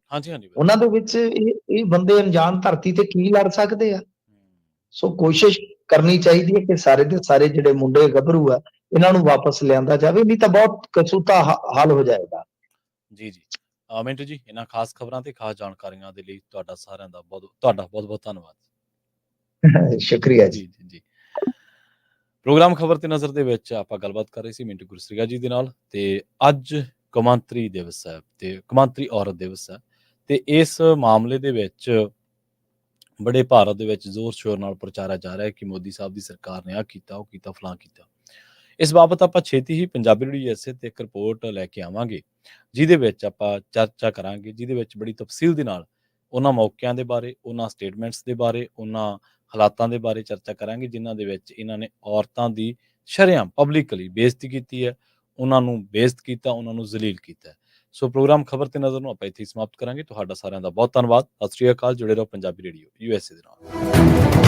ਉਹਨਾਂ ਦੇ ਵਿੱਚ ਇਹ ਬੰਦੇ ਅਣਜਾਣ ਧਰਤੀ ਤੇ ਕੀ ਲੜ ਸਕਦੇ ਆ। ਸੋ ਕੋਸ਼ਿਸ਼ ਕਰਨੀ ਚਾਹੀਦੀ ਹੈ ਕਿ ਸਾਰੇ ਦੇ ਸਾਰੇ ਜਿਹੜੇ ਮੁੰਡੇ ਗੱਭਰੂ ਆ, ਇਹਨਾਂ ਨੂੰ ਵਾਪਸ ਲਿਆਂਦਾ ਜਾਵੇ, ਨਹੀਂ ਤਾਂ ਬਹੁਤ ਕਸੂਤਾ ਹੱਲ ਹੋ ਜਾਏਗਾ। ਜੀ ਜੀ। ਮਿੰਟੂ ਜੀ, ਇਹਨਾਂ ਖਾਸ ਖਬਰਾਂ ਤੇ ਖਾਸ ਜਾਣਕਾਰੀਆਂ ਦੇ ਲਈ ਤੁਹਾਡਾ ਸਾਰਿਆਂ ਦਾ ਬਹੁਤ ਬਹੁਤ ਧੰਨਵਾਦ। ਸ਼ੁਕਰੀਆ ਜੀ। ਜੀ। ਪ੍ਰੋਗਰਾਮ ਖਬਰ ਤੇ ਨਜ਼ਰ ਦੇ ਵਿੱਚ ਆਪਾਂ ਗੱਲਬਾਤ ਕਰ ਰਹੇ ਸੀ ਮਿੰਟੂ ਗੁਰਸਰੀਆ ਜੀ ਦੇ ਨਾਲ, ਤੇ ਅੱਜ ਕੌਮਾਂਤਰੀ ਦਿਵਸ ਹੈ ਤੇ ਕੌਮਾਂਤਰੀ ਔਰਤ ਦਿਵਸ ਹੈ, ਤੇ ਇਸ ਮਾਮਲੇ ਦੇ ਵਿੱਚ ਬੜੇ ਭਾਰਤ ਦੇ ਵਿੱਚ ਜ਼ੋਰ ਸ਼ੋਰ ਨਾਲ ਪ੍ਰਚਾਰਿਆ ਜਾ ਰਿਹਾ ਹੈ ਕਿ ਮੋਦੀ ਸਾਹਿਬ ਦੀ ਸਰਕਾਰ ਨੇ ਆਹ ਕੀਤਾ, ਉਹ ਕੀਤਾ, ਫਲਾਂ ਕੀਤਾ। ਇਸ ਬਾਬਤ ਆਪਾਂ ਛੇਤੀ ਹੀ ਪੰਜਾਬੀ ਰੇਡੀਓ USA ਤੇ ਇੱਕ ਰਿਪੋਰਟ ਲੈ ਕੇ ਆਵਾਂਗੇ, ਜਿਹਦੇ ਵਿੱਚ ਆਪਾਂ ਚਰਚਾ ਕਰਾਂਗੇ, ਜਿਹਦੇ ਵਿੱਚ ਬੜੀ ਤਫਸੀਲ ਦੇ ਨਾਲ ਉਹਨਾਂ ਮੌਕਿਆਂ ਦੇ ਬਾਰੇ, ਉਹਨਾਂ ਸਟੇਟਮੈਂਟਸ ਦੇ ਬਾਰੇ, ਉਹਨਾਂ ਹਾਲਾਤਾਂ ਦੇ ਬਾਰੇ ਚਰਚਾ ਕਰਾਂਗੇ, ਜਿਨ੍ਹਾਂ ਦੇ ਵਿੱਚ ਇਹਨਾਂ ਨੇ ਔਰਤਾਂ ਦੀ ਸ਼ਰੇਆਮ ਪਬਲਿਕਲੀ ਬੇਇੱਜ਼ਤੀ ਕੀਤੀ ਹੈ, ਉਹਨਾਂ ਨੂੰ ਬੇਇੱਜ਼ਤ ਕੀਤਾ, ਉਹਨਾਂ ਨੂੰ ਜ਼ਲੀਲ ਕੀਤਾ ਹੈ। ਸੋ ਪ੍ਰੋਗਰਾਮ ਖਬਰ ਤੇ ਨਜ਼ਰ ਨੂੰ ਆਪਾਂ ਇੱਥੇ ਹੀ ਸਮਾਪਤ ਕਰਾਂਗੇ। ਤੁਹਾਡਾ ਸਾਰਿਆਂ ਦਾ ਬਹੁਤ ਧੰਨਵਾਦ। ਸਤਿ ਸ਼੍ਰੀ ਅਕਾਲ। ਜੁੜੇ ਰਹੋ ਪੰਜਾਬੀ ਰੇਡੀਓ USA ਦੇ ਨਾਲ।